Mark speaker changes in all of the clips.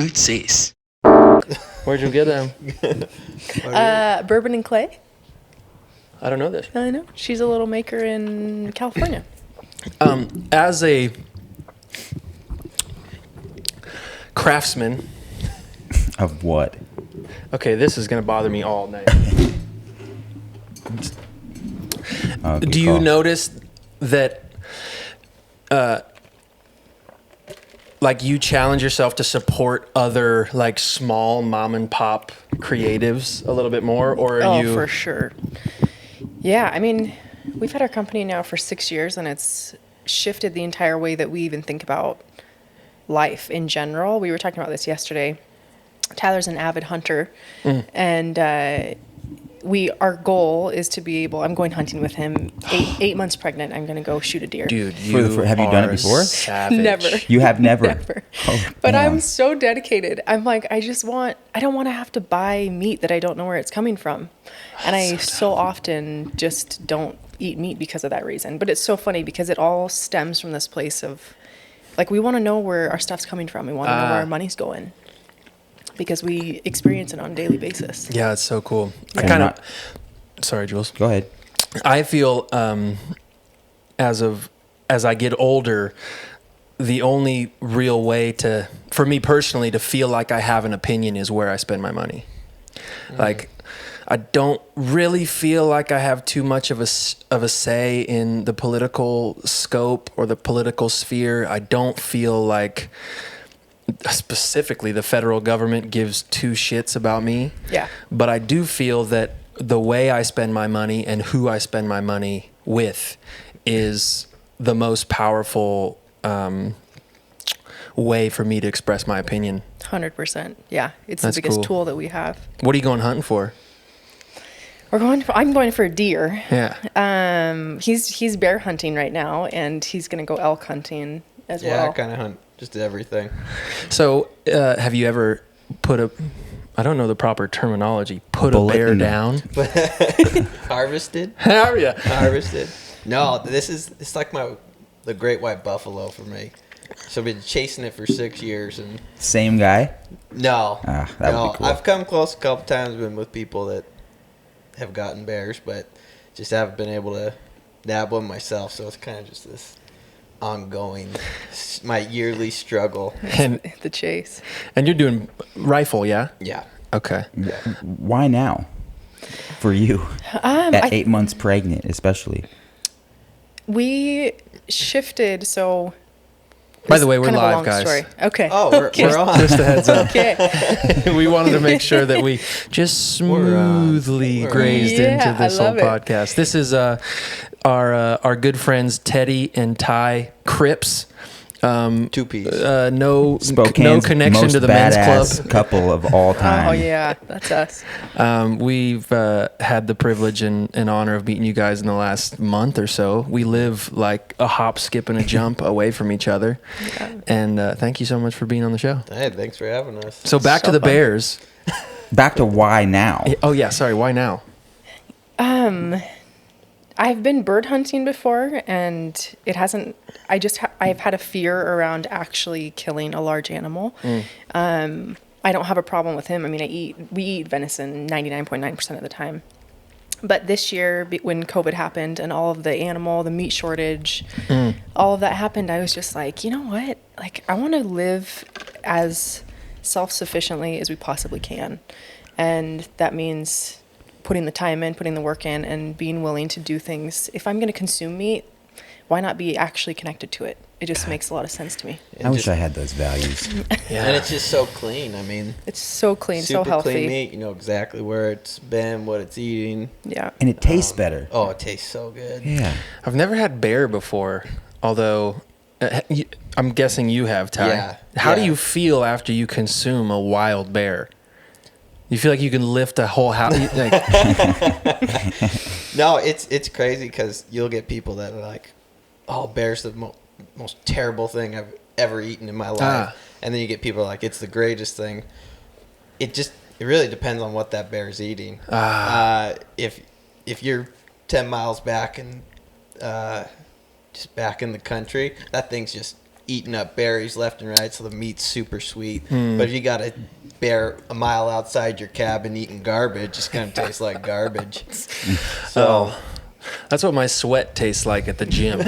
Speaker 1: Tootsies.
Speaker 2: Where'd you get them?
Speaker 3: Bourbon and Clay.
Speaker 2: I don't know this.
Speaker 3: I know. She's a little maker in California.
Speaker 2: As a craftsman.
Speaker 4: Of what?
Speaker 2: Okay, this is going to bother me all night. Do you notice that, like, you challenge yourself to support other, like, small mom and pop creatives a little bit more, or are you?
Speaker 3: Oh, for sure. Yeah, I mean, we've had our company now for 6 years, and it's shifted the entire way that we even think about life in general. We were talking about this yesterday. Tyler's an avid hunter, and our goal is to be able. I'm going hunting with him. 8 months pregnant. I'm going to go shoot a deer.
Speaker 2: Dude,
Speaker 4: have you done it before?
Speaker 2: Savage.
Speaker 3: Never.
Speaker 4: You have never.
Speaker 3: Never.
Speaker 4: Oh,
Speaker 3: but
Speaker 4: damn.
Speaker 3: I'm so dedicated. I'm like, I don't want to have to buy meat that I don't know where it's coming from. And I so often just don't eat meat because of that reason. But it's so funny because it all stems from this place of, like, we want to know where our stuff's coming from. We want to know where our money's going. Because we experience it on a daily basis.
Speaker 2: Yeah, it's so cool.
Speaker 3: Yeah.
Speaker 2: I kind of. Sorry, Jules.
Speaker 4: Go ahead.
Speaker 2: I feel as I get older, the only real way for me personally to feel like I have an opinion is where I spend my money. Like, I don't really feel like I have too much of a say in the political scope or the political sphere. I don't feel like specifically the federal government gives two shits about me.
Speaker 3: Yeah.
Speaker 2: But I do feel that the way I spend my money and who I spend my money with is the most powerful way for me to express my opinion.
Speaker 3: 100%. Yeah. It's
Speaker 2: That's
Speaker 3: the biggest
Speaker 2: cool.
Speaker 3: tool that we have.
Speaker 2: What are you going hunting for?
Speaker 3: I'm going for a deer.
Speaker 2: Yeah.
Speaker 3: He's bear hunting right now, and he's going to go elk hunting as well.
Speaker 5: Yeah, I kind of hunt just everything.
Speaker 2: So, have you ever I don't know the proper terminology, put a bear down?
Speaker 5: Harvested?
Speaker 2: How yeah.
Speaker 5: Harvested. No, it's like the great white buffalo for me. So I've been chasing it for 6 years. And
Speaker 4: Same guy?
Speaker 5: No.
Speaker 4: That would be cool.
Speaker 5: I've come close a couple times, been with people that have gotten bears, but just haven't been able to nab one myself. So it's kind of just this ongoing, my yearly struggle.
Speaker 2: And
Speaker 3: The chase.
Speaker 2: you're doing rifle, yeah?
Speaker 5: Yeah.
Speaker 2: Okay.
Speaker 4: Why now? For you? At 8 months pregnant, especially.
Speaker 3: We shifted, so...
Speaker 2: By the way, we're
Speaker 3: kind of a
Speaker 2: live,
Speaker 3: long
Speaker 2: guys.
Speaker 3: story. Okay.
Speaker 5: Oh, we're on.
Speaker 2: Just a heads up.
Speaker 3: Okay.
Speaker 2: We wanted to make sure that we just smoothly
Speaker 5: We're on.
Speaker 2: grazed
Speaker 3: Yeah,
Speaker 2: into this
Speaker 3: I
Speaker 2: whole
Speaker 3: love it.
Speaker 2: podcast. This is our good friends Teddi and Ty Cripps.
Speaker 5: Two-piece.
Speaker 2: No
Speaker 4: Spokane's
Speaker 2: connection
Speaker 4: most
Speaker 2: to the men's
Speaker 4: badass
Speaker 2: club.
Speaker 4: couple of all time.
Speaker 3: Oh, yeah. That's us.
Speaker 2: We've had the privilege and honor of meeting you guys in the last month or so. We live like a hop, skip, and a jump away from each other.
Speaker 3: Yeah.
Speaker 2: And thank you so much for being on the show.
Speaker 5: Hey, thanks for having us.
Speaker 2: So back to the
Speaker 3: fun.
Speaker 2: Bears.
Speaker 4: Back to why now?
Speaker 2: Oh yeah, sorry. Why now?
Speaker 3: I've been bird hunting before, and it hasn't. I've had a fear around actually killing a large animal. I don't have a problem with him. I mean, we eat venison 99.9% of the time. But this year, when COVID happened and all of the meat shortage, all of that happened, I was just like, you know what? Like, I want to live as self-sufficiently as we possibly can. And that means putting the time in, putting the work in, and being willing to do things. If I'm going to consume meat, why not be actually connected to it? It just makes a lot of sense to me.
Speaker 4: I wish I had those values.
Speaker 2: Yeah.
Speaker 5: And it's just so clean. I mean,
Speaker 3: It's so clean, so
Speaker 5: super
Speaker 3: healthy.
Speaker 5: clean meat. You know exactly where it's been, what it's eating.
Speaker 3: Yeah.
Speaker 4: And it tastes better.
Speaker 5: Oh, it tastes so good.
Speaker 4: Yeah.
Speaker 2: I've never had bear before, although I'm guessing you have, Ty.
Speaker 5: Yeah,
Speaker 2: How do
Speaker 5: yeah.
Speaker 2: you feel after you consume a wild bear? You feel like you can lift a whole house? Like,
Speaker 5: No, it's crazy because you'll get people that are like, "Oh, bear's the most terrible thing I've ever eaten in my life," and then you get people like, "It's the greatest thing." It really depends on what that bear's eating. If you're 10 miles back and just back in the country, that thing's just eating up berries left and right, so the meat's super sweet. But if you got a bear a mile outside your cabin eating garbage, it's going to taste like garbage. So
Speaker 2: that's what my sweat tastes like at the gym.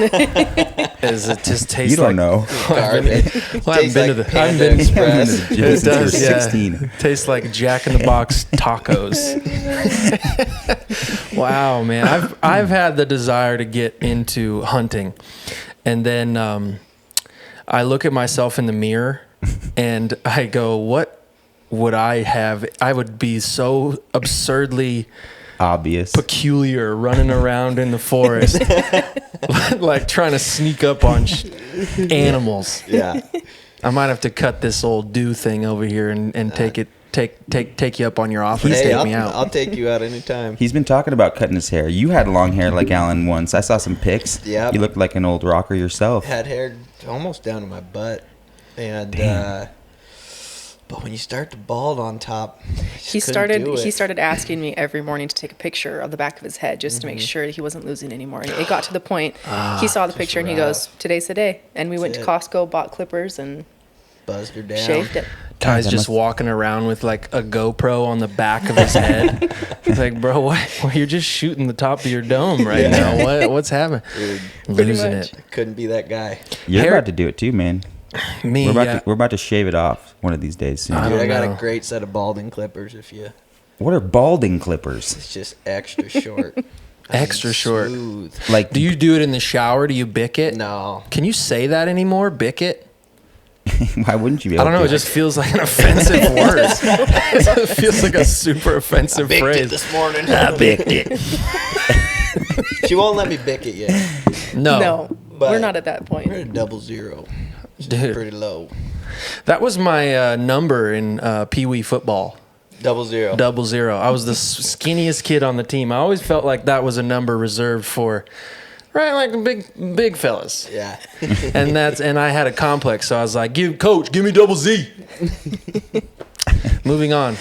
Speaker 2: Is it just tastes
Speaker 4: You don't
Speaker 2: like
Speaker 4: know.
Speaker 5: garbage.
Speaker 2: Well, I haven't been to the
Speaker 5: Panda Express.
Speaker 4: I've been to the gym
Speaker 2: It
Speaker 4: since you were
Speaker 2: does, yeah.
Speaker 4: 16.
Speaker 2: Tastes like Jack in the Box tacos. Wow, man. I've had the desire to get into hunting. And then I look at myself in the mirror and I go, what would I have? I would be so absurdly
Speaker 4: Obvious.
Speaker 2: peculiar running around in the forest, like trying to sneak up on animals.
Speaker 5: Yeah.
Speaker 2: I might have to cut this old do thing over here and take you up on your offer and
Speaker 5: Hey,
Speaker 2: take me out.
Speaker 5: I'll take you out anytime.
Speaker 4: He's been talking about cutting his hair. You had long hair like Alan once. I saw some pics.
Speaker 5: Yep.
Speaker 4: You looked like an old rocker yourself.
Speaker 5: Had hair almost down to my butt. And but when you start to bald on top,
Speaker 3: He started asking me every morning to take a picture of the back of his head just to make sure that he wasn't losing anymore. And it got to the point he saw the picture and he goes, "Today's the day." And we went to Costco, bought clippers, and
Speaker 5: buzzed her down.
Speaker 3: shaved it.
Speaker 2: Ty's
Speaker 4: that
Speaker 2: just
Speaker 4: must-
Speaker 2: walking around with like a GoPro on the back of his head. He's like, bro, what? Well, you're just shooting the top of your dome right now. What's happening?
Speaker 5: Dude,
Speaker 2: Losing
Speaker 3: much.
Speaker 2: it.
Speaker 5: couldn't be that guy.
Speaker 4: You're
Speaker 2: Hair-
Speaker 4: about to do it too, man.
Speaker 2: Me,
Speaker 4: We're about to shave it off one of these days soon.
Speaker 2: I
Speaker 5: Dude,
Speaker 2: don't
Speaker 5: I got
Speaker 2: know.
Speaker 5: a great set of balding clippers if you.
Speaker 4: What are balding clippers?
Speaker 5: It's just extra short.
Speaker 2: Extra short.
Speaker 5: Smooth.
Speaker 4: Like,
Speaker 2: Do you do it in the shower? Do you bick it?
Speaker 5: No.
Speaker 2: Can you say that anymore? Bick it?
Speaker 4: why wouldn't you be
Speaker 2: I
Speaker 4: able
Speaker 2: don't know. It
Speaker 4: to?
Speaker 2: just feels like an offensive word. It feels like a super offensive
Speaker 5: Bicked
Speaker 2: phrase.
Speaker 5: it this morning.
Speaker 2: I bicked it.
Speaker 5: She won't let me bick it yet.
Speaker 2: No.
Speaker 5: But
Speaker 3: we're not at that point.
Speaker 5: We're at 00.
Speaker 2: Dude.
Speaker 5: Pretty low.
Speaker 2: That was my number in Pee Wee football.
Speaker 5: 00.
Speaker 2: 00. I was the skinniest kid on the team. I always felt like that was a number reserved for, right, like big fellas.
Speaker 5: Yeah.
Speaker 2: And I had a complex, so I was like, Coach, give me double Z. Moving on.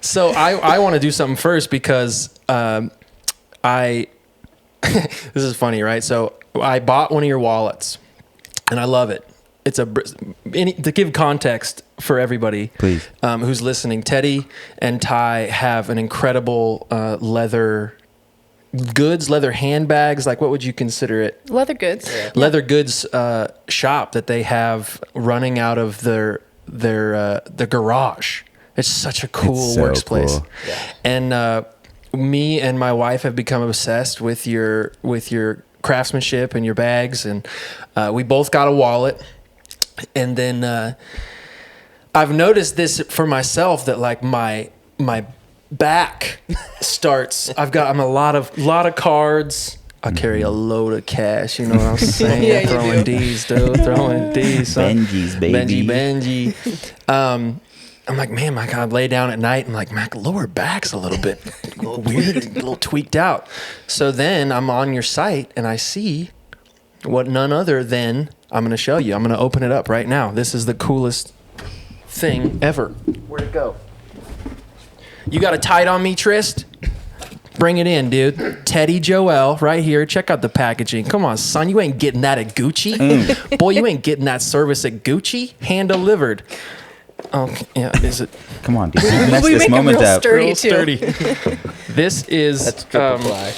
Speaker 2: So I want to do something first because this is funny, right? So I bought one of your wallets, and I love it. It's to give context for everybody,
Speaker 4: Please.
Speaker 2: Who's listening. Teddi and Ty have an incredible leather handbags. Like, what would you consider it?
Speaker 3: Leather goods.
Speaker 5: Yeah.
Speaker 2: Leather goods shop that they have running out of their garage. It's such a cool
Speaker 4: It's so
Speaker 2: workplace.
Speaker 4: cool.
Speaker 5: Yeah.
Speaker 2: And me and my wife have become obsessed with your craftsmanship and your bags, and we both got a wallet. And then I've noticed this for myself, that like my back starts. I'm a lot of cards. I carry a load of cash. You know what I'm saying?
Speaker 3: Yeah, you
Speaker 2: Throwing
Speaker 3: do.
Speaker 2: D's, dude. Throwing D's. son.
Speaker 4: Benji's, baby.
Speaker 2: Benji. I'm like, man, my God, lay down at night and like, my lower back's a little bit weird, a little tweaked out. So then I'm on your site and I see what none other than, I'm going to show you. I'm going to open it up right now. This is the coolest thing ever. Where'd it go? You got a tight on me, Trist? Bring it in, dude. Teddi Joelle, right here. Check out the packaging. Come on, son. You ain't getting that at Gucci. Boy, you ain't getting that service at Gucci. Hand delivered. Oh, yeah. Is it
Speaker 4: Come on, dude. You messed
Speaker 3: We
Speaker 4: this
Speaker 3: make 'em
Speaker 4: moment
Speaker 3: real
Speaker 4: up.
Speaker 3: sturdy.
Speaker 2: real
Speaker 3: too.
Speaker 2: sturdy? This is.
Speaker 5: That's triple ply.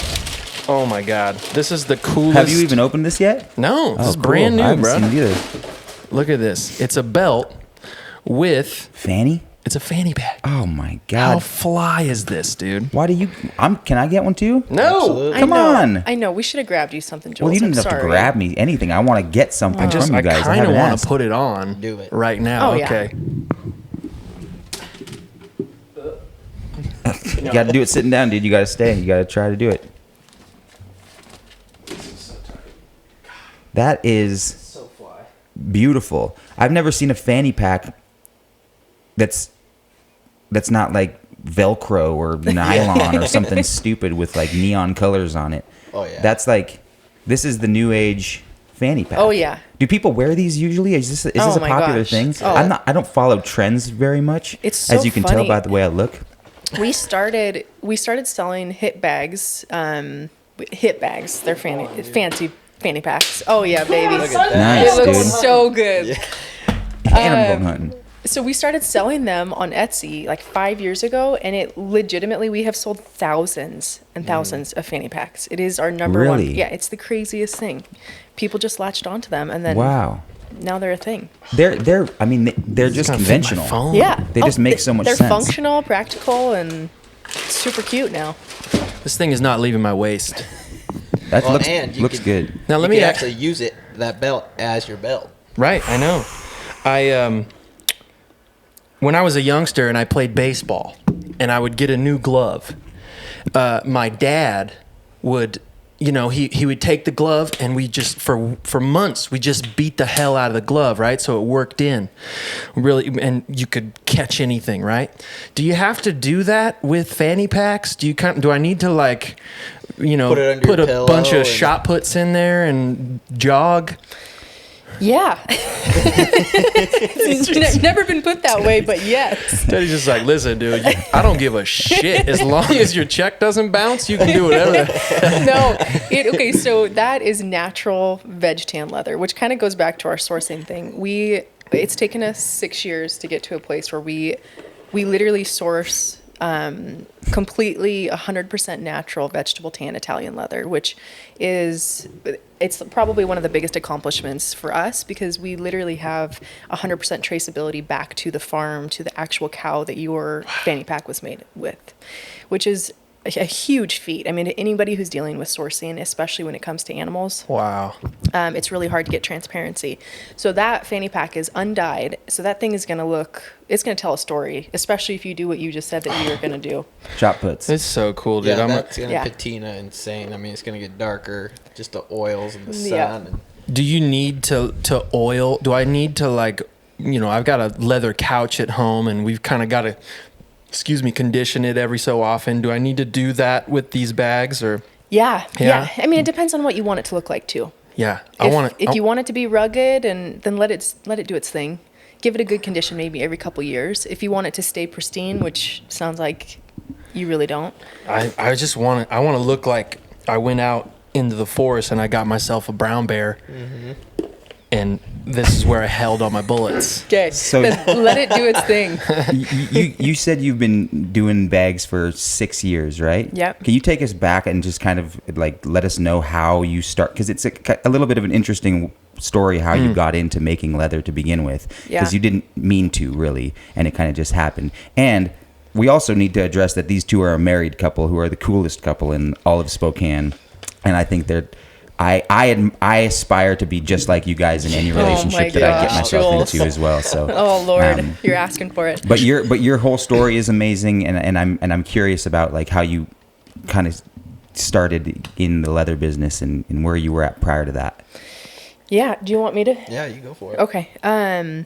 Speaker 2: Oh my God. This is the coolest.
Speaker 4: Have you even opened this yet?
Speaker 2: No, this is
Speaker 4: cool.
Speaker 2: brand new,
Speaker 4: I haven't
Speaker 2: bro.
Speaker 4: seen it either.
Speaker 2: Look at this. It's a belt with.
Speaker 4: Fanny?
Speaker 2: It's a fanny pack.
Speaker 4: Oh my
Speaker 2: How
Speaker 4: God.
Speaker 2: fly is this, dude?
Speaker 4: Why do you? Can I get one too?
Speaker 2: No.
Speaker 5: Absolutely.
Speaker 4: Come on.
Speaker 3: I know. We should have grabbed you something, Joel.
Speaker 4: Well, you didn't
Speaker 3: I'm
Speaker 4: have to
Speaker 3: sorry.
Speaker 4: grab me anything. I want to get something
Speaker 2: I
Speaker 4: from you guys. I
Speaker 2: kind of
Speaker 4: haven't
Speaker 2: want
Speaker 4: asked.
Speaker 2: to put it on.
Speaker 5: Do it.
Speaker 2: Right now.
Speaker 3: Oh, yeah.
Speaker 2: Okay.
Speaker 4: You got to do it sitting down, dude. You got to stay. You got to try to do it. That is
Speaker 2: So fly.
Speaker 4: beautiful. I've never seen a fanny pack that's not like Velcro or nylon or something stupid with like neon colors on it.
Speaker 5: Oh, yeah.
Speaker 4: That's like, this is the new age fanny pack.
Speaker 3: Oh, yeah.
Speaker 4: Do people wear these usually? Is this
Speaker 3: Oh,
Speaker 4: a
Speaker 3: my
Speaker 4: popular
Speaker 3: gosh.
Speaker 4: thing?
Speaker 3: Oh.
Speaker 4: I don't follow trends very much.
Speaker 3: It's so
Speaker 4: as you can tell
Speaker 3: funny.
Speaker 4: by the way I look.
Speaker 3: We started selling hip bags. Hip bags. They're fancy fanny packs. Oh yeah, baby.
Speaker 5: Look at that.
Speaker 4: Nice,
Speaker 3: It looks
Speaker 4: dude.
Speaker 3: so good.
Speaker 5: Yeah.
Speaker 4: And I'm going hunting.
Speaker 3: So we started selling them on Etsy like 5 years ago, and it legitimately, we have sold thousands and thousands of fanny packs. It is our number one.
Speaker 4: Really?
Speaker 3: Yeah, it's the craziest thing. People just latched onto them, and then
Speaker 4: Wow.
Speaker 3: now they're a thing.
Speaker 4: They're they're just
Speaker 2: Gonna fit my
Speaker 4: conventional.
Speaker 2: phone.
Speaker 3: Yeah.
Speaker 4: They just make so much
Speaker 3: they're
Speaker 4: sense.
Speaker 3: functional, practical, and super cute now.
Speaker 2: This thing is not leaving my waist.
Speaker 4: That
Speaker 5: Well,
Speaker 4: looks
Speaker 5: and you
Speaker 4: looks
Speaker 5: could-
Speaker 4: good.
Speaker 2: Now let
Speaker 5: you
Speaker 2: me
Speaker 5: can
Speaker 2: ac-
Speaker 5: actually use that belt as your belt.
Speaker 2: Right, I know. When I was a youngster and I played baseball and I would get a new glove, my dad would, he would take the glove and we just, for months, we just beat the hell out of the glove, right? So it worked in really, and you could catch anything, right? Do you have to do that with fanny packs? Do I need to
Speaker 5: Put it under
Speaker 2: put
Speaker 5: your
Speaker 2: a
Speaker 5: pillow
Speaker 2: bunch of
Speaker 5: and-
Speaker 2: shot puts in there and jog?
Speaker 3: Yeah. It's never been put that way, but yes.
Speaker 2: Teddy's just like, listen, dude, I don't give a shit. As long as your check doesn't bounce, you can do whatever.
Speaker 3: No. Okay, so that is natural veg tan leather, which kind of goes back to our sourcing thing. It's taken us 6 years to get to a place where we literally source completely 100% natural vegetable tan Italian leather, which it's probably one of the biggest accomplishments for us because we literally have 100% traceability back to the farm, to the actual cow that your fanny pack was made with, which is a huge feat. I mean, anybody who's dealing with sourcing, especially when it comes to animals,
Speaker 2: Wow.
Speaker 3: it's really hard to get transparency. So that fanny pack is undyed. So that thing is going to it's going to tell a story, especially if you do what you just said that you were going to do.
Speaker 4: Shot puts.
Speaker 2: It's so cool, dude.
Speaker 5: Yeah,
Speaker 2: I'm
Speaker 5: that's gonna
Speaker 3: Yeah.
Speaker 5: patina insane. I mean, it's gonna get darker, just the oils and the sun.
Speaker 3: Yeah.
Speaker 5: And
Speaker 2: Do you need to oil? Do I need to I've got a leather couch at home and we've kind of got to, condition it every so often. Do I need to do that with these bags or?
Speaker 3: Yeah.
Speaker 2: Yeah?
Speaker 3: I mean, it depends on what you want it to look like too.
Speaker 2: Yeah,
Speaker 3: If you want it to be rugged, and then let it do its thing. Give it a good condition maybe every couple years. If you want it to stay pristine, which sounds like you really don't.
Speaker 2: I just want to look like I went out into the forest and I got myself a brown bear. And this is where I held all my bullets.
Speaker 3: Okay,
Speaker 4: So-
Speaker 3: then let it do its thing.
Speaker 4: you said you've been doing bags for 6 years, right?
Speaker 3: Yep.
Speaker 4: Can you take us back and just kind of let us know how you start? Because it's a little bit of an interesting story how you got into making leather to begin with.
Speaker 3: Yeah.
Speaker 4: Because you didn't mean to really, and it kind of just happened. And we also need to address that these two are a married couple who are the coolest couple in all of Spokane, and I think they're. I aspire to be just like you guys in any relationship that I get
Speaker 3: gosh,
Speaker 4: myself
Speaker 3: Jules.
Speaker 4: into as well. So,
Speaker 3: Oh Lord, you're asking for it.
Speaker 4: but your whole story is amazing, and I'm curious about how you kind of started in the leather business and where you were at prior to that.
Speaker 3: Yeah, do you want me to?
Speaker 5: yeah, you go for it.
Speaker 3: Okay.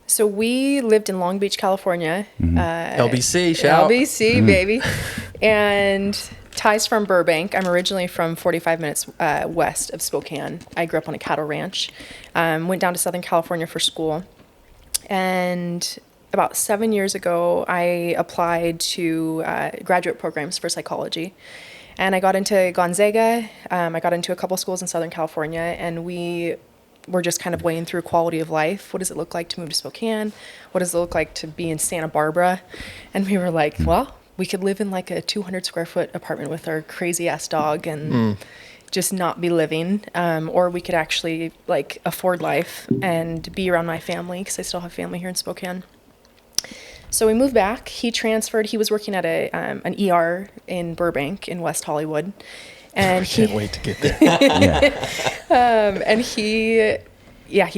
Speaker 3: So we lived in Long Beach, California.
Speaker 2: LBC, shout.
Speaker 3: LBC, baby. And Ty's from Burbank. I'm originally from 45 minutes west of Spokane. I grew up on a cattle ranch. Went down to Southern California for school. And about 7 years ago, I applied to graduate programs for psychology. And I got into Gonzaga. I got into a couple schools in Southern California, and we were just kind of weighing through quality of life. What does it look like to move to Spokane? What does it look like to be in Santa Barbara? And we were like, well, we could live in like a 200 square foot apartment with our crazy ass dog and just not be living. Or we could actually afford life and be around my family, because I still have family here in Spokane. So we moved back. He transferred. He was working at an ER in Burbank in West Hollywood. And
Speaker 2: Can't wait to get there.
Speaker 4: Yeah.
Speaker 3: and he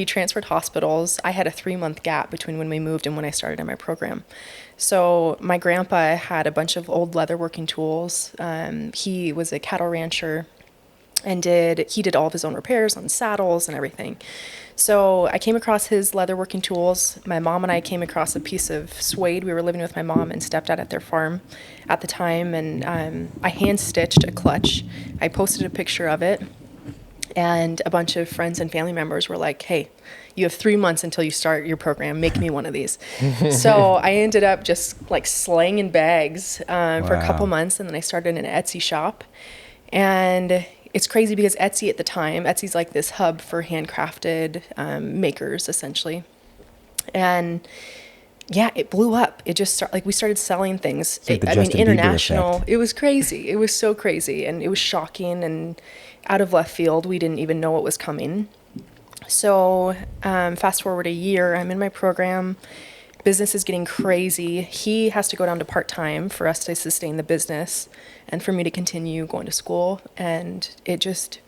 Speaker 3: transferred hospitals. I had a 3-month gap between when we moved and when I started in my program. So my grandpa had a bunch of old leatherworking tools. He was a cattle rancher and he did all of his own repairs on saddles and everything. So I came across his leatherworking tools. My mom and I came across a piece of suede. We were living with my mom and stepdad at their farm at the time, and I hand-stitched a clutch. I posted a picture of it, and a bunch of friends and family members were like, hey, you have 3 months until you start your program. Make me one of these. So I ended up just slanging bags for a couple months, and then I started an Etsy shop. And it's crazy because Etsy at the time, Etsy's like this hub for handcrafted makers essentially. And yeah, it blew up. It just we started selling things.
Speaker 4: like the
Speaker 3: I mean,
Speaker 4: Justin Bieber
Speaker 3: international.
Speaker 4: effect.
Speaker 3: It was crazy. It was so crazy, and it was shocking and out of left field. We didn't even know what was coming. So fast forward a year, I'm in my program. Business is getting crazy. He has to go down to part-time for us to sustain the business and for me to continue going to school. And it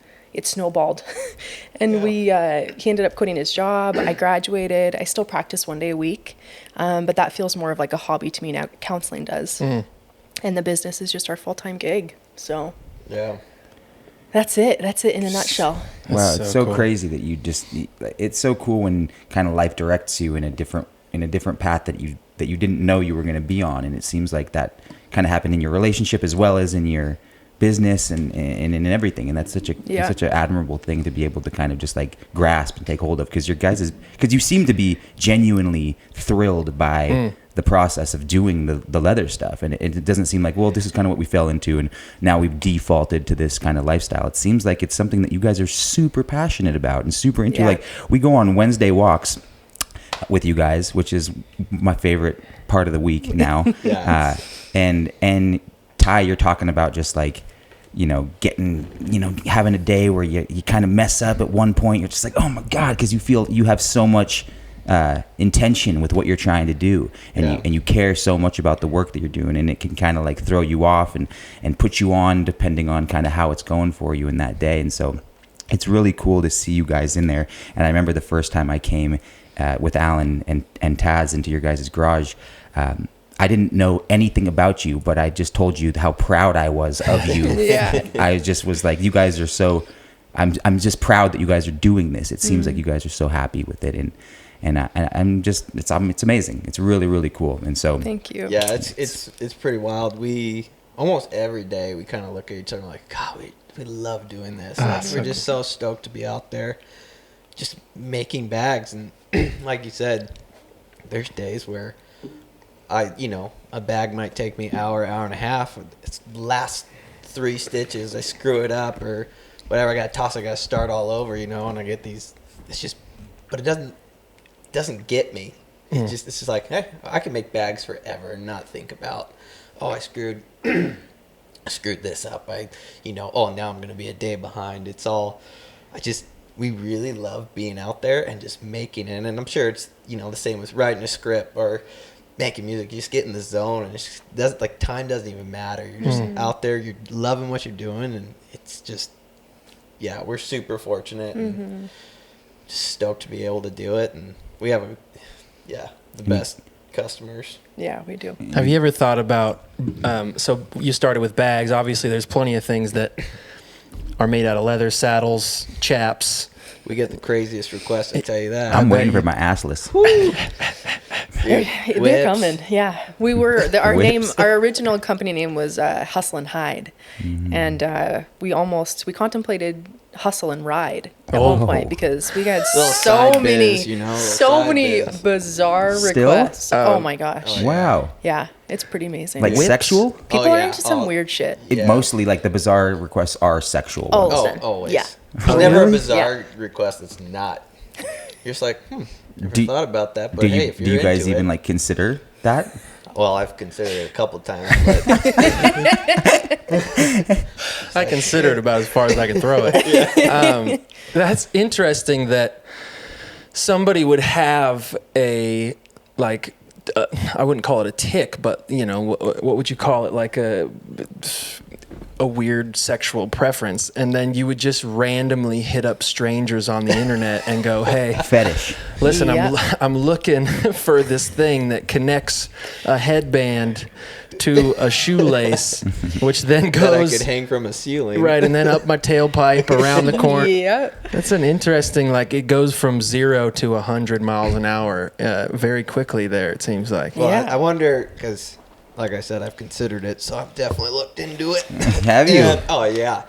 Speaker 3: snowballed. And he ended up quitting his job. I graduated. I still practice 1 day a week. But that feels more of like a hobby to me now. Counseling does. And the business is just our full-time gig. So
Speaker 5: Yeah.
Speaker 3: that's it. That's it in a nutshell.
Speaker 4: Wow,
Speaker 2: That's
Speaker 4: it's
Speaker 2: so
Speaker 4: so
Speaker 2: cool.
Speaker 4: crazy that it's so cool when kind of life directs you in a different path that you didn't know you were going to be on. And it seems like that kind of happened in your relationship as well as in your business and in everything. And that's such an admirable thing to be able to kind of just like grasp and take hold of, because because you seem to be genuinely thrilled by the process of doing the leather stuff. And it doesn't seem like, well, this is kind of what we fell into and now we've defaulted to this kind of lifestyle. It seems like it's something that you guys are super passionate about and super into.
Speaker 3: Yeah.
Speaker 4: Like, we go on Wednesday walks with you guys, which is my favorite part of the week now.
Speaker 5: Yeah.
Speaker 4: And Ty, you're talking about just like, having a day where you kind of mess up at one point. You're just like, oh my God, because you feel you have so much intention with what you're trying to do, and you care so much about the work that you're doing, and it can kind of like throw you off and put you on depending on kind of how it's going for you in that day. And so it's really cool to see you guys in there. And I remember the first time I came with Alan and Taz into your guys' garage. I didn't know anything about you, but I just told you how proud I was of you.
Speaker 3: Yeah.
Speaker 4: I just was like, you guys are so, I'm just proud that you guys are doing this. It seems like you guys are so happy with it. And I'm just, it's amazing. It's really, really cool. And so,
Speaker 3: Thank you.
Speaker 5: Yeah, it's pretty wild. We almost every day we kind of look at each other like, God, we love doing this. Like, we're just so stoked to be out there, just making bags. And like you said, there's days where a bag might take me hour and a half. It's the last 3 stitches, I screw it up or whatever. I got to start all over, and I get these. It's just, but it doesn't get me. It's just like, hey, I can make bags forever and not think about, oh, I screwed this up. Oh, now I'm going to be a day behind. It's all, we really love being out there and just making it. And I'm sure it's, the same with writing a script or making music. You just get in the zone and it's just, time doesn't even matter. You're just out there, you're loving what you're doing, and it's just, we're super fortunate and just stoked to be able to do it. And we have the best customers.
Speaker 3: Yeah, we do.
Speaker 2: Have you ever thought about, so you started with bags. Obviously, there's plenty of things that are made out of leather, saddles, chaps.
Speaker 5: We get the craziest requests, I tell you that.
Speaker 4: I'm waiting for my assless.
Speaker 3: They're coming. Yeah, we were. Our
Speaker 4: Whips.
Speaker 3: our original company name was Hustle and Hide, and we contemplated Hustle and Ride at one point because we had
Speaker 5: Little
Speaker 3: so
Speaker 5: side
Speaker 3: many,
Speaker 5: biz, little
Speaker 3: so
Speaker 5: side
Speaker 3: many
Speaker 5: biz.
Speaker 3: bizarre
Speaker 4: Still?
Speaker 3: requests. Oh my gosh.
Speaker 4: Wow.
Speaker 3: Yeah, it's pretty amazing.
Speaker 4: Like sexual?
Speaker 3: People
Speaker 5: Oh,
Speaker 3: are
Speaker 5: yeah.
Speaker 3: into some
Speaker 5: Oh.
Speaker 3: weird shit.
Speaker 4: It
Speaker 5: Yeah.
Speaker 4: mostly, like, the bizarre requests are sexual.
Speaker 3: Oh,
Speaker 4: ones.
Speaker 3: listen.
Speaker 5: always.
Speaker 3: Yeah.
Speaker 5: There's never a
Speaker 4: Really?
Speaker 5: bizarre request that's not. You're just like, never
Speaker 4: Do-
Speaker 5: thought about that. But
Speaker 4: do
Speaker 5: hey,
Speaker 4: you
Speaker 5: if you're
Speaker 4: do you guys
Speaker 5: into
Speaker 4: even
Speaker 5: it,
Speaker 4: like consider that?
Speaker 5: Well, I've considered it a couple times. But
Speaker 2: I consider it about as far as I can throw it. That's interesting that somebody would have a, like, I wouldn't call it a tick, but, what would you call it? Like a weird sexual preference. And then you would just randomly hit up strangers on the internet and go, hey,
Speaker 4: Fetish.
Speaker 2: listen,
Speaker 3: Yeah.
Speaker 2: I'm looking for this thing that connects a headband to a shoelace, which then
Speaker 5: that I
Speaker 2: goes
Speaker 5: could hang from a ceiling.
Speaker 2: right, and then up my tailpipe around the corner.
Speaker 3: Yeah.
Speaker 2: That's an interesting, it goes from 0 to 100 miles an hour very quickly there, it seems like.
Speaker 5: Well,
Speaker 3: Yeah.
Speaker 5: I wonder, because, like I said, I've considered it, so I've definitely looked into it.
Speaker 4: Have you?
Speaker 5: And- oh, yeah.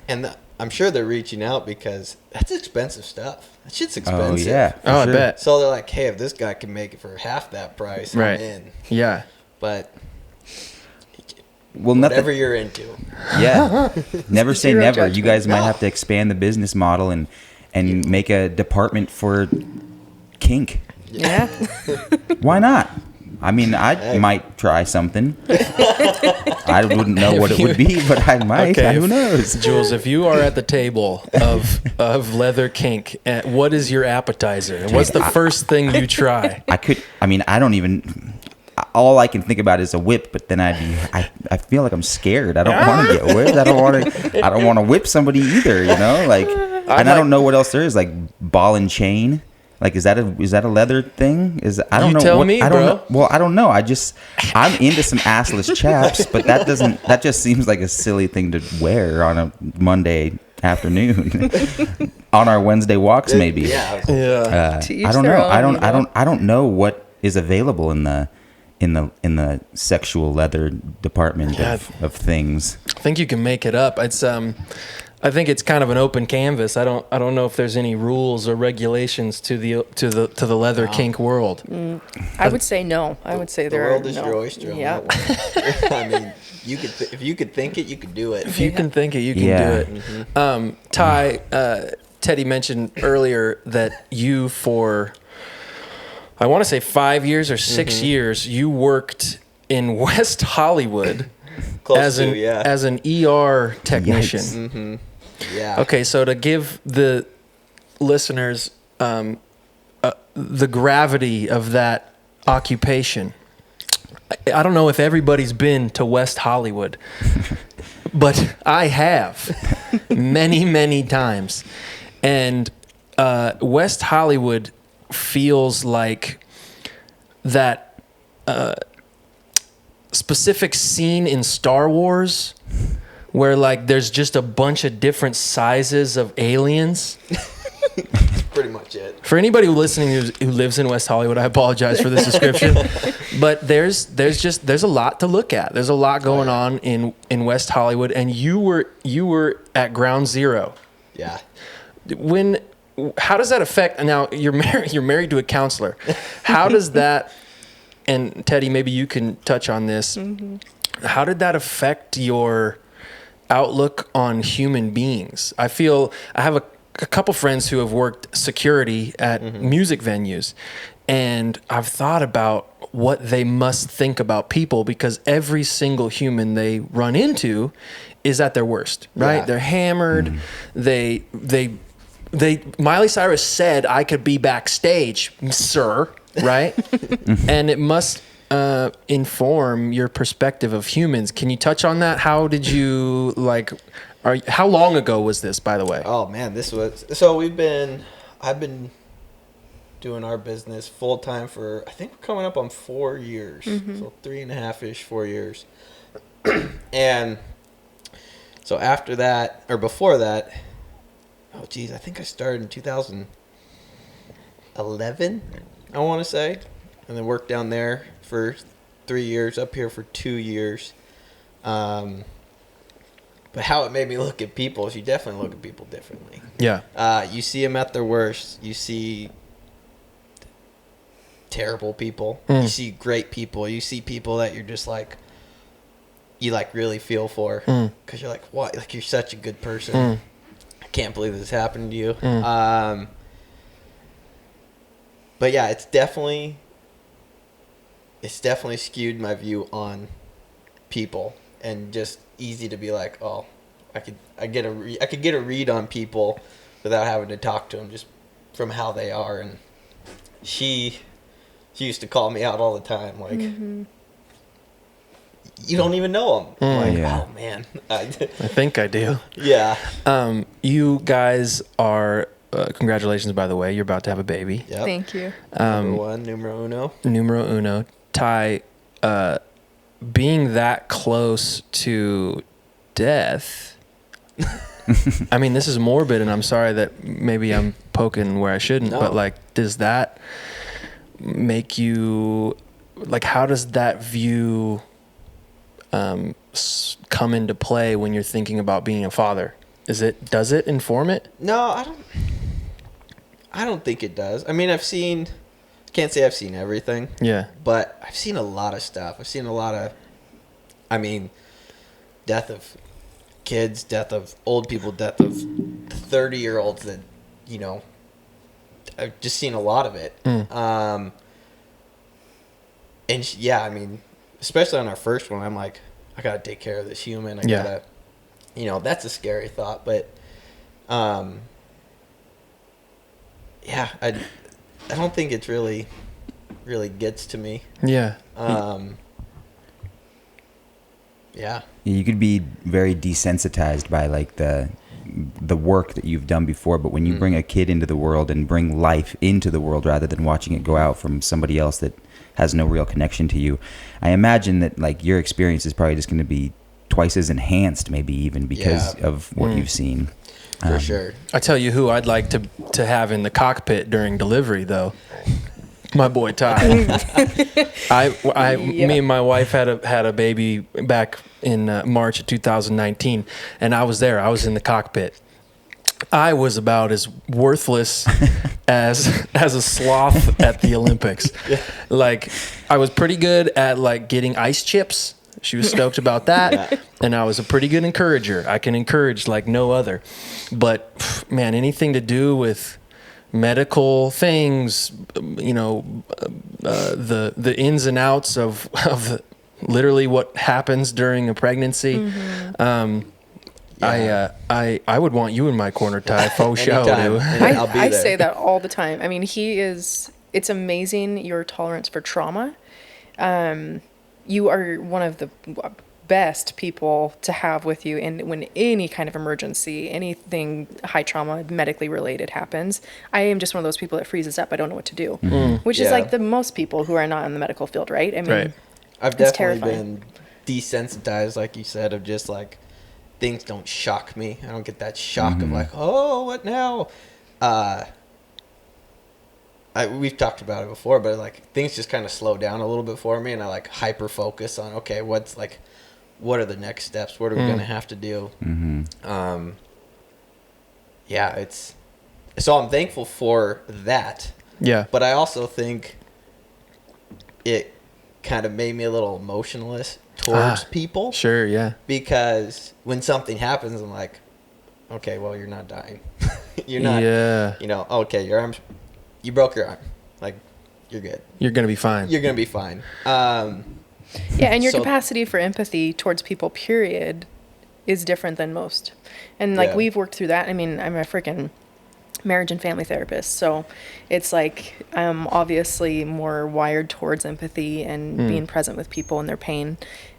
Speaker 5: And I'm sure they're reaching out because that's expensive stuff. That shit's
Speaker 4: Oh,
Speaker 5: expensive.
Speaker 4: yeah. for
Speaker 2: Oh, I
Speaker 4: sure.
Speaker 2: bet.
Speaker 5: So they're like, hey, if this guy can make it for half that price,
Speaker 2: Right.
Speaker 5: I'm in.
Speaker 2: Yeah.
Speaker 5: But
Speaker 4: Well,
Speaker 5: whatever
Speaker 4: nothing.
Speaker 5: you're into.
Speaker 4: Yeah. Never say
Speaker 3: Zero
Speaker 4: never.
Speaker 3: judgment.
Speaker 4: You guys might
Speaker 5: No.
Speaker 4: have to expand the business model and make a department for kink.
Speaker 3: Yeah.
Speaker 4: Why not? I mean, I might try something. I wouldn't know what it would be, but I might. Who knows?
Speaker 2: Jules, if you are at the table of leather kink, what is your appetizer? And what's the first thing you try?
Speaker 4: I don't even. All I can think about is a whip, but then I feel like I'm scared. I don't want to get whipped. I don't want to whip somebody either. You know, like, and I don't know what else there is, like ball and chain. Like, is that a leather thing? I don't
Speaker 2: You
Speaker 4: know.
Speaker 2: tell me,
Speaker 4: I don't
Speaker 2: bro.
Speaker 4: know. Well, I don't know. I'm into some assless chaps, but that just seems like a silly thing to wear on a Monday afternoon, on our Wednesday walks, maybe.
Speaker 5: Yeah.
Speaker 2: Yeah.
Speaker 3: To each
Speaker 4: I don't
Speaker 3: their
Speaker 4: know.
Speaker 3: own,
Speaker 4: I don't know what is available in the sexual leather department of things.
Speaker 2: I think you can make it up. I think it's kind of an open canvas. I don't know if there's any rules or regulations to the leather kink world.
Speaker 3: I would say no. I would say
Speaker 5: The
Speaker 3: there
Speaker 5: world
Speaker 3: are
Speaker 5: is
Speaker 3: no.
Speaker 5: your oyster.
Speaker 3: Yeah.
Speaker 5: On that one. I mean, if you could think it, you could do it.
Speaker 2: If you can think it, you can
Speaker 4: Yeah.
Speaker 2: do it. Ty, Teddy mentioned earlier that you, for I want to say 5 years or 6 years, you worked in West Hollywood
Speaker 5: Close
Speaker 2: as
Speaker 5: to,
Speaker 2: an
Speaker 5: yeah.
Speaker 2: as an ER technician.
Speaker 4: Yikes.
Speaker 5: Yeah.
Speaker 2: Okay, so to give the listeners the gravity of that occupation, I don't know if everybody's been to West Hollywood, but I have many, many times. And West Hollywood feels like that specific scene in Star Wars where like there's just a bunch of different sizes of aliens.
Speaker 5: That's pretty much it.
Speaker 2: For anybody listening who lives in West Hollywood, I apologize for this description, but there's a lot to look at. There's a lot going on in West Hollywood, and you were at ground zero.
Speaker 5: Yeah.
Speaker 2: How does that affect? Now you're married to a counselor. How does that? And Teddy, maybe you can touch on this. Mm-hmm. How did that affect your outlook on human beings? I have a couple friends who have worked security at music venues, and I've thought about what they must think about people, because every single human they run into is at their worst, right?
Speaker 5: Yeah.
Speaker 2: They're hammered. They Miley Cyrus said, "I could be backstage, sir," right? And it must inform your perspective of humans. Can you touch on that? How did you how long ago was this, by the way?
Speaker 5: Oh man, I've been doing our business full time for, I think we're coming up on 4 years. So 3.5-ish, 4 years. And so after that, or before that, I think I started in 2011, I want to say. And then worked down there for 3 years, up here for 2 years. But how it made me look at people is you definitely look at people differently.
Speaker 2: Yeah.
Speaker 5: You see them at their worst. You see terrible people. You see great people. You see people that you're just like, you like really feel for, because you're like, what? Like, you're such a good person. I can't believe this happened to you. But yeah, it's definitely skewed my view on people, and just easy to be like, oh, I could get a read on people without having to talk to them, just from how they are. And she used to call me out all the time, like, you don't even know them. I'm like,
Speaker 4: Yeah.
Speaker 5: oh man.
Speaker 2: I think I do.
Speaker 5: Yeah.
Speaker 2: You guys are, congratulations, by the way. You're about to have a baby.
Speaker 5: Yep.
Speaker 3: Thank you.
Speaker 5: Number one, numero uno.
Speaker 2: Numero uno. Ty, being that close to death, I mean, this is morbid, and I'm sorry that maybe I'm poking where I shouldn't,
Speaker 5: No.
Speaker 2: but like, does that make you, like, how does that view come into play when you're thinking about being a father? Does it inform it?
Speaker 5: No, I don't think it does. I mean, can't say I've seen everything.
Speaker 2: Yeah.
Speaker 5: But I've seen a lot of stuff. I've seen a lot of, I mean, death of kids, death of old people, death of 30-year-olds that, you know, I've just seen a lot of it. And yeah, I mean, especially on our first one, I'm like, I gotta take care of this human. I gotta, you know, that's a scary thought, but yeah, I don't think it's really gets to me.
Speaker 2: Yeah.
Speaker 5: Yeah.
Speaker 4: You could be very desensitized by like the work that you've done before, but when you bring a kid into the world and bring life into the world rather than watching it go out from somebody else that has no real connection to you, I imagine that like your experience is probably just going to be twice as enhanced, maybe even because of what you've seen.
Speaker 5: For sure.
Speaker 2: I tell you who I'd like to have in the cockpit during delivery, though. My boy Ty. Me and my wife had a baby back in March of 2019, and I was there. I was in the cockpit. I was about as worthless as a sloth at the Olympics. Like, I was pretty good at like getting ice chips. She was stoked about that, and I was a pretty good encourager. I can encourage like no other. But man, anything to do with medical things, you know, the ins and outs of literally what happens during a pregnancy. I would want you in my corner, Ty. Faux show, dude.
Speaker 3: I say that all the time. I mean, it's amazing your tolerance for trauma. You are one of the best people to have with you when any kind of emergency, anything high trauma, medically related happens. I am just one of those people that freezes up. I don't know what to do, which is like the most people who are not in the medical field, right? I mean,
Speaker 5: I've definitely been desensitized, like you said, of just like things don't shock me. I don't get that shock of like, oh, what now? We've talked about it before, but like things just kind of slow down a little bit for me, and I like hyper focus on what are the next steps? What are we gonna have to do? Yeah, so I'm thankful for that.
Speaker 2: Yeah,
Speaker 5: but I also think it kind of made me a little emotionless towards people.
Speaker 2: Sure, yeah.
Speaker 5: Because when something happens, I'm like, okay, well, you're not dying. You're not.
Speaker 2: Yeah.
Speaker 5: You know, okay, your arm's. You broke your arm. Like, you're good.
Speaker 2: You're going to be fine.
Speaker 5: You're going to be fine.
Speaker 3: Yeah, and your capacity for empathy towards people, period, is different than most. And, like, we've worked through that. I mean, I'm a freaking marriage and family therapist. So it's like I'm obviously more wired towards empathy and being present with people and their pain.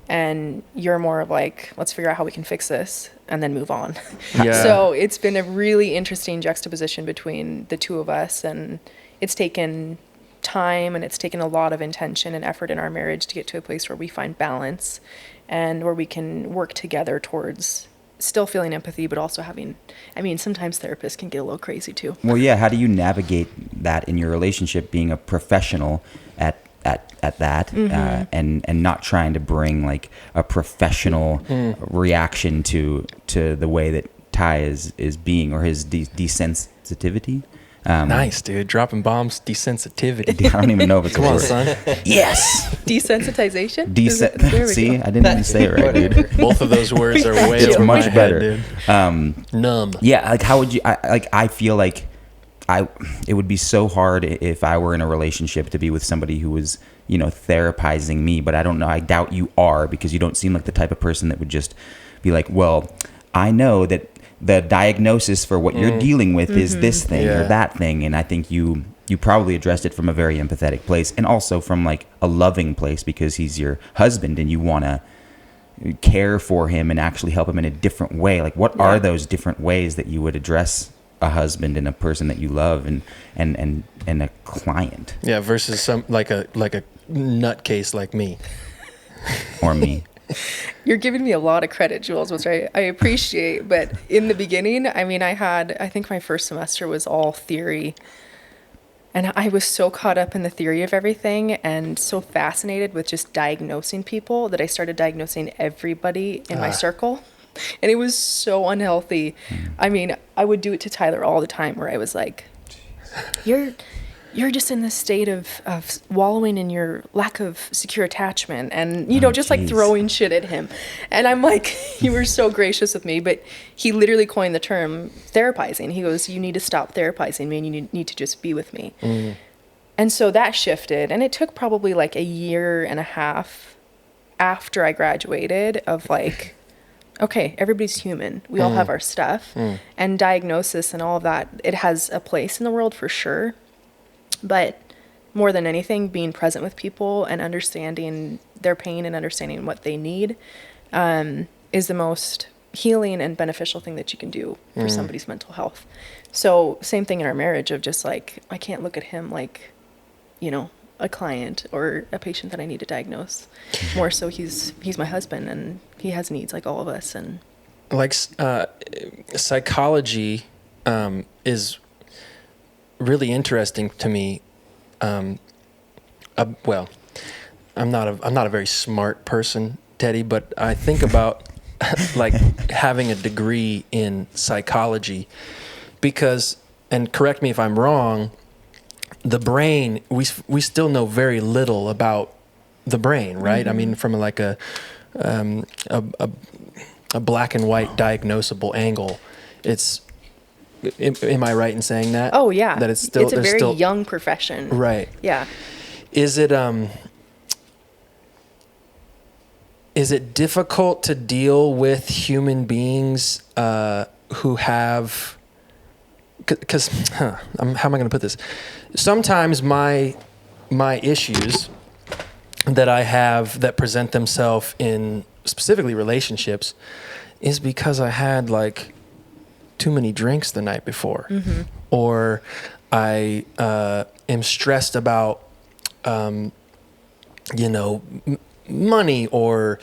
Speaker 3: And you're more of like, let's figure out how we can fix this and then move on.
Speaker 2: Yeah.
Speaker 3: So it's been a really interesting juxtaposition between the two of us, and it's taken time and it's taken a lot of intention and effort in our marriage to get to a place where we find balance and where we can work together towards still feeling empathy, but also having, I mean, sometimes therapists can get a little crazy too.
Speaker 4: Well, yeah. How do you navigate that in your relationship, being a professional at that, and not trying to bring like a professional reaction to the way that Ty is being, or his desensitivity?
Speaker 2: Nice, dude. Dropping bombs, desensitivity.
Speaker 4: I don't even know if it's
Speaker 2: Come on, son.
Speaker 4: Yes.
Speaker 3: Desensitization?
Speaker 4: See, I didn't even say it right, dude.
Speaker 2: Both of those words are way
Speaker 4: It's
Speaker 2: over
Speaker 4: much
Speaker 2: my
Speaker 4: better.
Speaker 2: head, dude. Numb.
Speaker 4: Yeah, like how would you? I feel like it would be so hard if I were in a relationship to be with somebody who was, you know, therapizing me. But I don't know. I doubt you are, because you don't seem like the type of person that would just be like, well, I know that the diagnosis for what you're dealing with is this thing or that thing. And I think you probably addressed it from a very empathetic place, and also from like a loving place, because he's your husband and you want to care for him and actually help him in a different way. Like, what are those different ways that you would address a husband and a person that you love and a client?
Speaker 2: Yeah, versus some like a nutcase like me.
Speaker 4: Or me.
Speaker 3: You're giving me a lot of credit, Jules, which I appreciate. But in the beginning, I mean, I think my first semester was all theory. And I was so caught up in the theory of everything and so fascinated with just diagnosing people that I started diagnosing everybody in my circle. And it was so unhealthy. I mean, I would do it to Tyler all the time, where I was like, you're you're just in this state of wallowing in your lack of secure attachment, and just like throwing shit at him. And I'm like, you were so gracious with me, but he literally coined the term therapizing. He goes, you need to stop therapizing me, and you need to just be with me. And so that shifted, and it took probably like a year and a half after I graduated of like, okay, everybody's human. We all have our stuff, and diagnosis and all of that, it has a place in the world for sure. But more than anything, being present with people and understanding their pain and understanding what they need is the most healing and beneficial thing that you can do for somebody's mental health. So same thing in our marriage of just like, I can't look at him like, a client or a patient that I need to diagnose. More so he's my husband, and he has needs like all of us. And
Speaker 2: like psychology is really interesting to me. Well, I'm not a very smart person, Teddi, but I think about like having a degree in psychology because, and correct me if I'm wrong, the brain, we still know very little about the brain, right? I mean, from like a black and white diagnosable angle, it's. Am I right in saying that?
Speaker 3: Oh yeah,
Speaker 2: that it's a very
Speaker 3: young profession,
Speaker 2: right?
Speaker 3: Yeah.
Speaker 2: Is it difficult to deal with human beings who have? Because how am I going to put this? Sometimes my issues that I have that present themselves in specifically relationships is because I had like too many drinks the night before, or I am stressed about money, or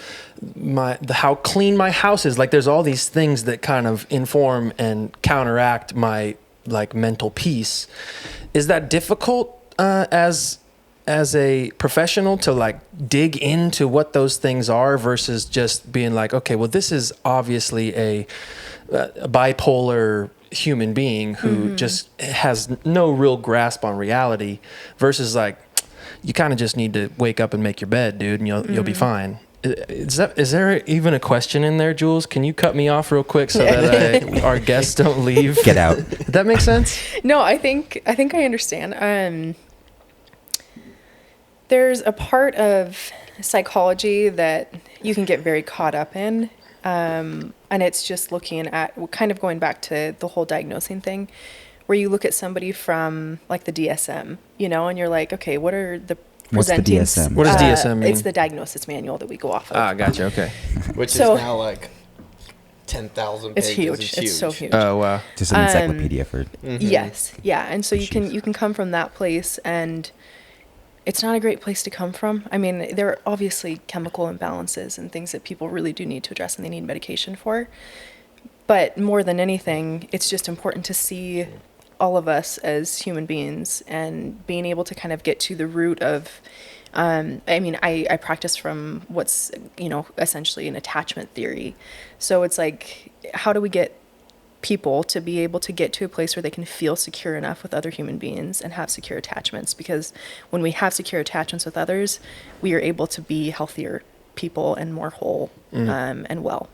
Speaker 2: how clean my house is. Like there's all these things that kind of inform and counteract my like mental peace. Is that difficult as a professional to like dig into what those things are versus just being like, okay, well, this is obviously a bipolar human being who just has no real grasp on reality, versus like, you kind of just need to wake up and make your bed, dude, and you'll be fine. Is there even a question in there, Jules? Can you cut me off real quick so that our guests don't leave?
Speaker 4: Get out.
Speaker 2: Did that make sense?
Speaker 3: No, I think I understand. There's a part of psychology that you can get very caught up in. And it's just looking at, kind of going back to the whole diagnosing thing, where you look at somebody from like the DSM, and you're like, okay, what are the presenting?
Speaker 4: What's the DSM?
Speaker 2: What does DSM mean?
Speaker 3: It's the diagnosis manual that we go off of.
Speaker 2: Ah, gotcha. Okay.
Speaker 5: Which
Speaker 3: So-
Speaker 5: is now like 10,000 pages.
Speaker 3: It's huge. It's so huge.
Speaker 2: Oh, wow.
Speaker 4: Just an encyclopedia for.
Speaker 3: Yes. Yeah. And so you can come from that place, and it's not a great place to come from. I mean, there are obviously chemical imbalances and things that people really do need to address and they need medication for. But more than anything, it's just important to see all of us as human beings and being able to kind of get to the root of, I practice from what's, essentially an attachment theory. So it's like, how do we get people to be able to get to a place where they can feel secure enough with other human beings and have secure attachments? Because when we have secure attachments with others, we are able to be healthier people and more whole and well.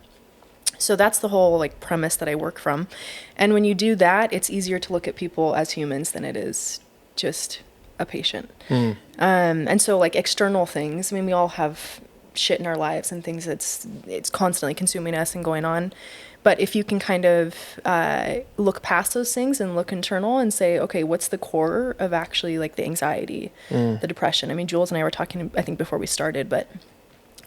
Speaker 3: So that's the whole like premise that I work from. And when you do that, it's easier to look at people as humans than it is just a patient. And so like external things, we all have shit in our lives and things it's constantly consuming us and going on. But if you can kind of look past those things and look internal and say, okay, what's the core of actually like the anxiety, the depression? Jules and I were talking, I think, before we started, but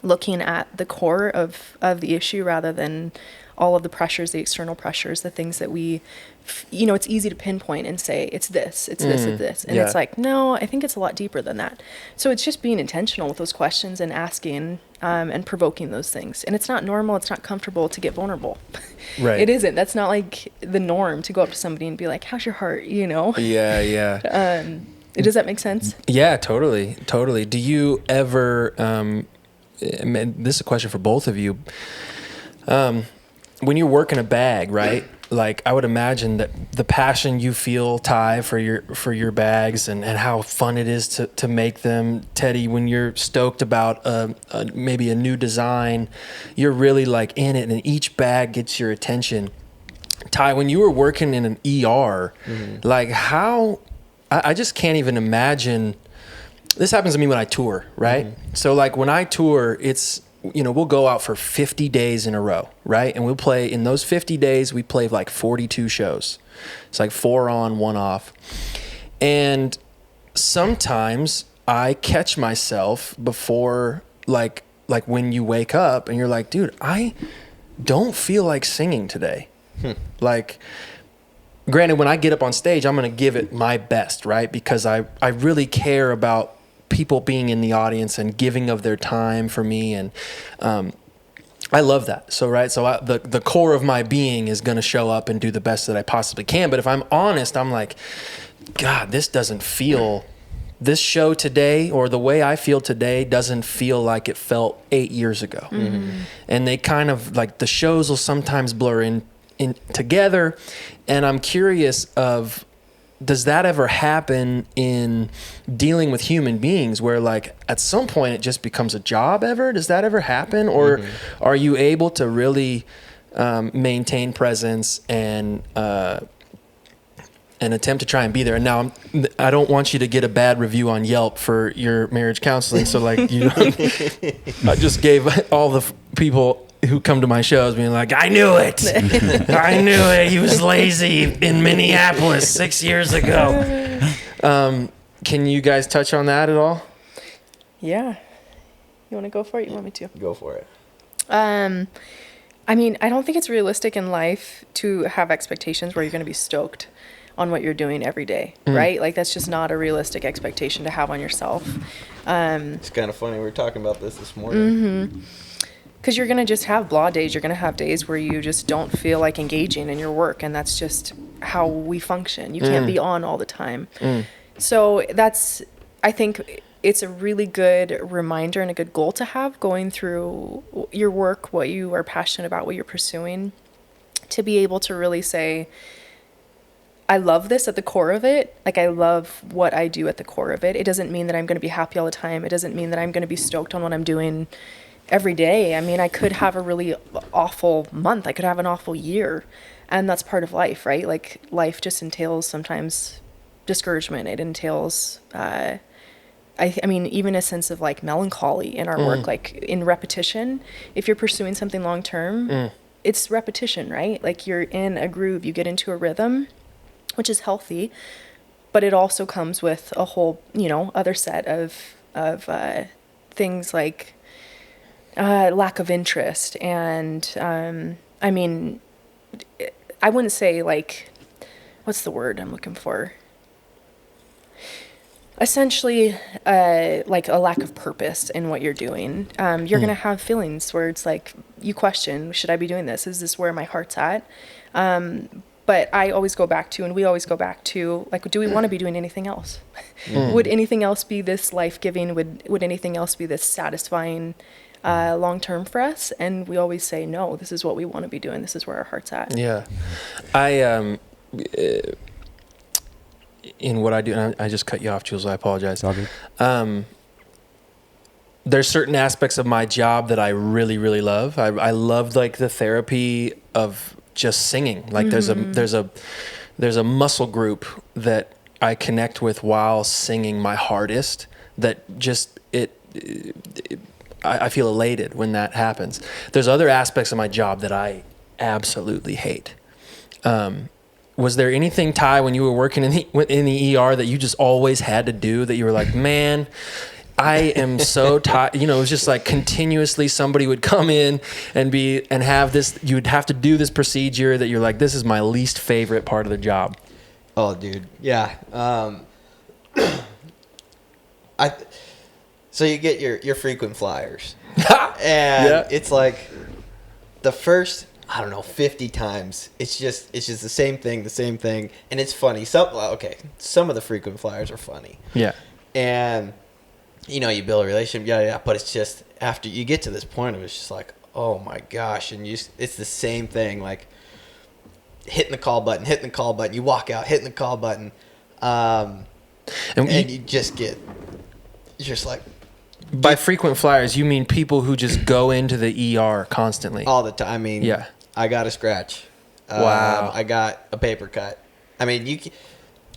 Speaker 3: looking at the core of the issue rather than all of the pressures, the external pressures, the things that we, it's easy to pinpoint and say, it's this, it's this, it's this. And it's like, no, I think it's a lot deeper than that. So it's just being intentional with those questions and asking and provoking those things. And it's not normal, it's not comfortable to get vulnerable.
Speaker 2: Right.
Speaker 3: It isn't. That's not like the norm to go up to somebody and be like, how's your heart,
Speaker 2: Yeah.
Speaker 3: Does that make sense?
Speaker 2: Yeah, totally. Do you ever, this is a question for both of you. When you're working a bag, right? like I would imagine that the passion you feel, Ty, for your bags and how fun it is to make them, Teddi, when you're stoked about maybe a new design, you're really like in it, and each bag gets your attention. Ty, when you were working in an ER, like how I just can't even imagine. This happens to me when I tour, right? So like when I tour, it's, you know, we'll go out for 50 days in a row, right? And we'll play, in those 50 days, we play like 42 shows. It's like 4 on, 1 off. And sometimes I catch myself before, like when you wake up and you're like, dude, I don't feel like singing today. Like, granted, when I get up on stage, I'm going to give it my best, right? Because I really care about people being in the audience and giving of their time for me. And I love that. So, right. So the core of my being is going to show up and do the best that I possibly can. But if I'm honest, I'm like, God, this show today, or the way I feel today, doesn't feel like it felt 8 years ago. And they kind of like, the shows will sometimes blur in together. And I'm curious of, does that ever happen in dealing with human beings where like at some point it just becomes a job ever? Does that ever happen? Or are you able to really maintain presence and attempt to try and be there? And now I don't want you to get a bad review on Yelp for your marriage counseling. So like, you know, I just gave all the people who come to my shows being like, I knew it. I knew it. He was lazy in Minneapolis 6 years ago. Can you guys touch on that at all?
Speaker 3: Yeah. You want to go for it? You want me to?
Speaker 5: Go for it.
Speaker 3: I mean, I don't think it's realistic in life to have expectations where you're going to be stoked on what you're doing every day, right? Like that's just not a realistic expectation to have on yourself.
Speaker 5: It's kind of funny. We were talking about this morning.
Speaker 3: Because you're going to just have blah days. You're going to have days where you just don't feel like engaging in your work. And that's just how we function. You can't be on all the time. So I think it's a really good reminder and a good goal to have going through your work, what you are passionate about, what you're pursuing, to be able to really say, I love this at the core of it. Like I love what I do at the core of it. It doesn't mean that I'm going to be happy all the time. It doesn't mean that I'm going to be stoked on what I'm doing every day. I mean, I could have a really awful month. I could have an awful year. And that's part of life, right? Like life just entails sometimes discouragement. It entails, I mean, even a sense of like melancholy in our work, like in repetition. If you're pursuing something long term, it's repetition, right? Like you're in a groove, you get into a rhythm, which is healthy, but it also comes with a whole, you know, other set of things like lack of interest. And I mean, I wouldn't say like, what's the word I'm looking for? Essentially, like a lack of purpose in what you're doing. You're going to have feelings where it's like, you question, should I be doing this? Is this where my heart's at? But I always go back to, and we always go back to, like, do we want to be doing anything else? Would anything else be this life-giving? Would anything else be this satisfying long-term for us? And we always say, no, this is what we want to be doing. This is where our heart's at.
Speaker 2: Yeah. In what I do, and I just cut you off, Jules, I apologize.
Speaker 4: All good.
Speaker 2: There's certain aspects of my job that I really, really love. I love like the therapy of just singing. Like there's a muscle group that I connect with while singing my hardest that just I feel elated when that happens. There's other aspects of my job that I absolutely hate. Was there anything, Ty, when you were working in the ER that you just always had to do that you were like, man, I am so tired? You know, it was just like continuously somebody would come in and have this, you would have to do this procedure that you're like, this is my least favorite part of the job.
Speaker 5: Oh, dude. Yeah. So you get your frequent flyers. And it's like the first, I don't know, 50 times. It's just the same thing. And it's funny. Some of the frequent flyers are funny.
Speaker 2: Yeah.
Speaker 5: And, you know, you build a relationship, yeah. But it's just, after you get to this point, it was just like, oh my gosh. And it's the same thing. Like, hitting the call button, you walk out, hitting the call button,
Speaker 2: And
Speaker 5: you just get, you're just like,
Speaker 2: by frequent flyers, you mean people who just go into the ER constantly?
Speaker 5: all the time. I mean,
Speaker 2: Yeah.
Speaker 5: I got a scratch.
Speaker 2: Wow.
Speaker 5: I got a paper cut. I mean,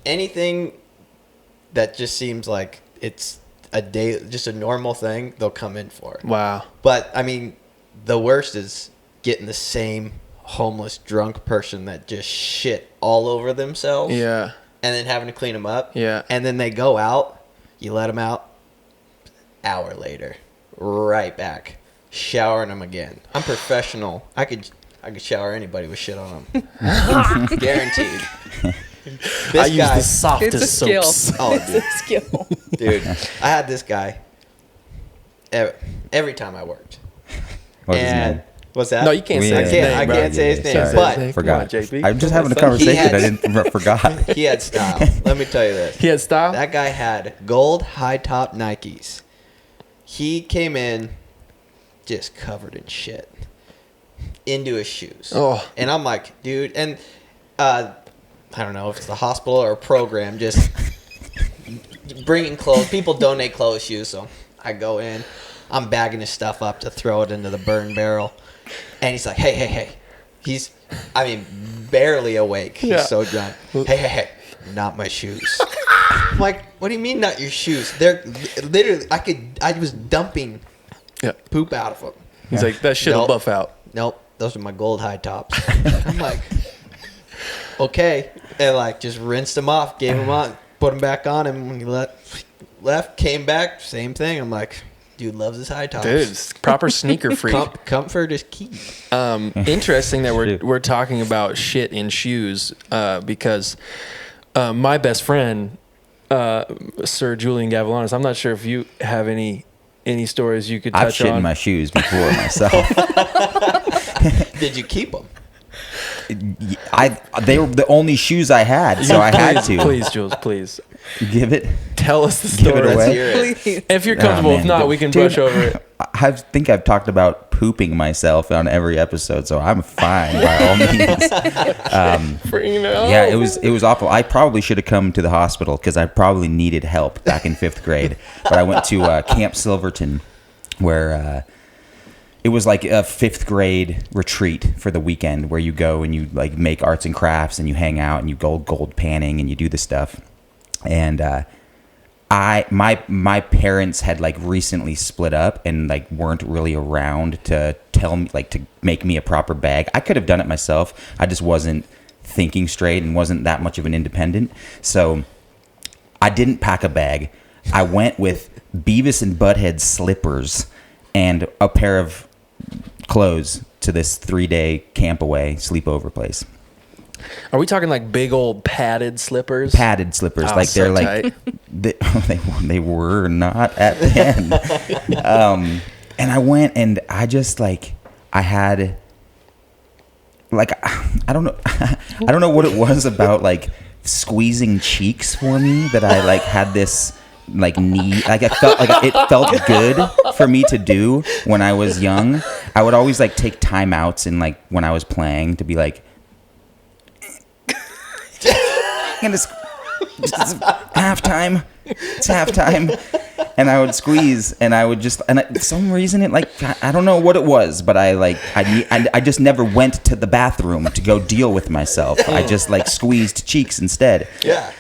Speaker 5: anything that just seems like it's just a normal thing, they'll come in for it.
Speaker 2: Wow.
Speaker 5: But I mean, the worst is getting the same homeless drunk person that just shit all over themselves.
Speaker 2: Yeah.
Speaker 5: And then having to clean them up.
Speaker 2: Yeah.
Speaker 5: And then they go out, you let them out, hour later, right back, showering them again. I'm professional. I could shower anybody with shit on them. Guaranteed.
Speaker 2: I use the softest
Speaker 3: It's a skill.
Speaker 2: soaps.
Speaker 5: Oh,
Speaker 3: It's a skill.
Speaker 5: dude, I had this guy every time I worked.
Speaker 4: What's his name?
Speaker 5: What's that?
Speaker 2: No, you can't say
Speaker 4: Yeah,
Speaker 2: his
Speaker 4: yeah,
Speaker 2: name.
Speaker 5: I
Speaker 2: bro.
Speaker 5: can't say his name,
Speaker 4: Sorry.
Speaker 5: but
Speaker 2: Come on,
Speaker 4: Forgot.
Speaker 2: JP.
Speaker 4: I'm just having a
Speaker 5: He
Speaker 4: conversation.
Speaker 5: had-
Speaker 4: I didn't forgot.
Speaker 5: he had style. Let me tell you this.
Speaker 2: He had style?
Speaker 5: That guy had gold high top Nikes. He came in just covered in shit into his shoes.
Speaker 2: Oh.
Speaker 5: And I'm like, dude, and I don't know if it's the hospital or a program, just bringing clothes. People donate clothes, shoes, so I go in. I'm bagging his stuff up to throw it into the burn barrel. And he's like, hey. He's, barely awake.
Speaker 2: Yeah.
Speaker 5: He's so drunk. Hey, not my shoes. I'm like, what do you mean not your shoes? They're literally, I was dumping
Speaker 2: Yeah.
Speaker 5: poop out of them.
Speaker 2: He's like, that shit'll
Speaker 5: Nope.
Speaker 2: buff out.
Speaker 5: Nope, those are my gold high tops. I'm like, okay. And like, just rinsed them off, gave them on, put them back on, and when he left, came back, same thing. I'm like, dude loves his high tops.
Speaker 2: Dude, it's proper sneaker freak.
Speaker 5: Comfort is key.
Speaker 2: Interesting that
Speaker 4: Shoot.
Speaker 2: we're talking about shit in shoes because my best friend, Sir Julian Gavilanis, I'm not sure if you have any stories you could
Speaker 4: I've
Speaker 2: touch
Speaker 4: shit
Speaker 2: on.
Speaker 4: in my shoes before myself.
Speaker 5: Did you keep them?
Speaker 4: They were the only shoes I had, so I had to.
Speaker 2: Please, Jules, please.
Speaker 4: Give it.
Speaker 2: Tell us the
Speaker 4: Give it
Speaker 2: story.
Speaker 4: away.
Speaker 5: Let's hear it.
Speaker 3: Please.
Speaker 2: If you're comfortable,
Speaker 4: Oh,
Speaker 2: if
Speaker 4: man.
Speaker 2: not, we can
Speaker 4: Dude,
Speaker 2: brush over it.
Speaker 4: I think I've talked about pooping myself on every episode, so I'm fine by all means. Yeah, it was awful. I probably should have come to the hospital because I probably needed help back in 5th grade. But I went to Camp Silverton, where it was like a 5th grade retreat for the weekend, where you go and you like make arts and crafts and you hang out and you go gold panning and you do the stuff. And my parents had like recently split up and like weren't really around to tell me, like, to make me a proper bag. I could have done it myself. I just wasn't thinking straight and wasn't that much of an independent. So I didn't pack a bag. I went with Beavis and Butthead slippers and a pair of clothes to this 3-day camp away sleepover place.
Speaker 2: Are we talking like big old padded slippers?
Speaker 4: Padded slippers,
Speaker 2: Oh,
Speaker 4: like
Speaker 2: so
Speaker 4: they're like they were not at then. And I went and I just like I had like I don't know what it was about like squeezing cheeks for me that I like had this like need, like I felt like it felt good for me to do when I was young. I would always like take timeouts and like when I was playing to be like, and it's halftime. It's halftime, and I would squeeze, and I would just, and for some reason it like I don't know what it was, but I just never went to the bathroom to go deal with myself. I just like squeezed cheeks instead.
Speaker 5: Yeah.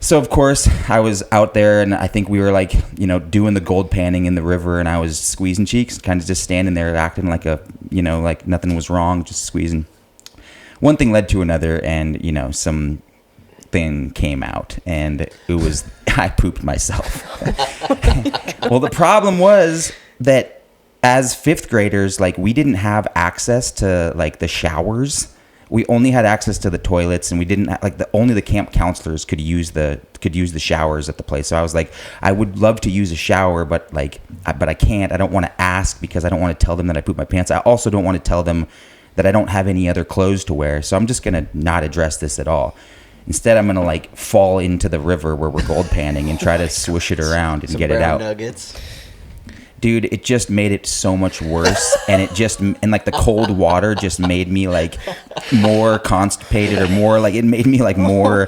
Speaker 4: So of course I was out there, and I think we were like, you know, doing the gold panning in the river, and I was squeezing cheeks, kind of just standing there acting like a, you know, like nothing was wrong, just squeezing. One thing led to another, and you know, some thing came out, and it was I pooped myself. Well, the problem was that as 5th graders, like we didn't have access to like the showers. We only had access to the toilets, and we didn't like only the camp counselors could use the showers at the place. So I was like, I would love to use a shower, but I can't. I don't want to ask because I don't want to tell them that I pooped my pants. I also don't want to tell them that I don't have any other clothes to wear. So I'm just gonna not address this at all. Instead, I'm gonna like fall into the river where we're gold panning and try to swish it around and
Speaker 5: Some
Speaker 4: get it
Speaker 5: brown
Speaker 4: out.
Speaker 5: nuggets.
Speaker 4: dude, it just made it so much worse. And like the cold water just made me like more constipated, or more like, it made me like more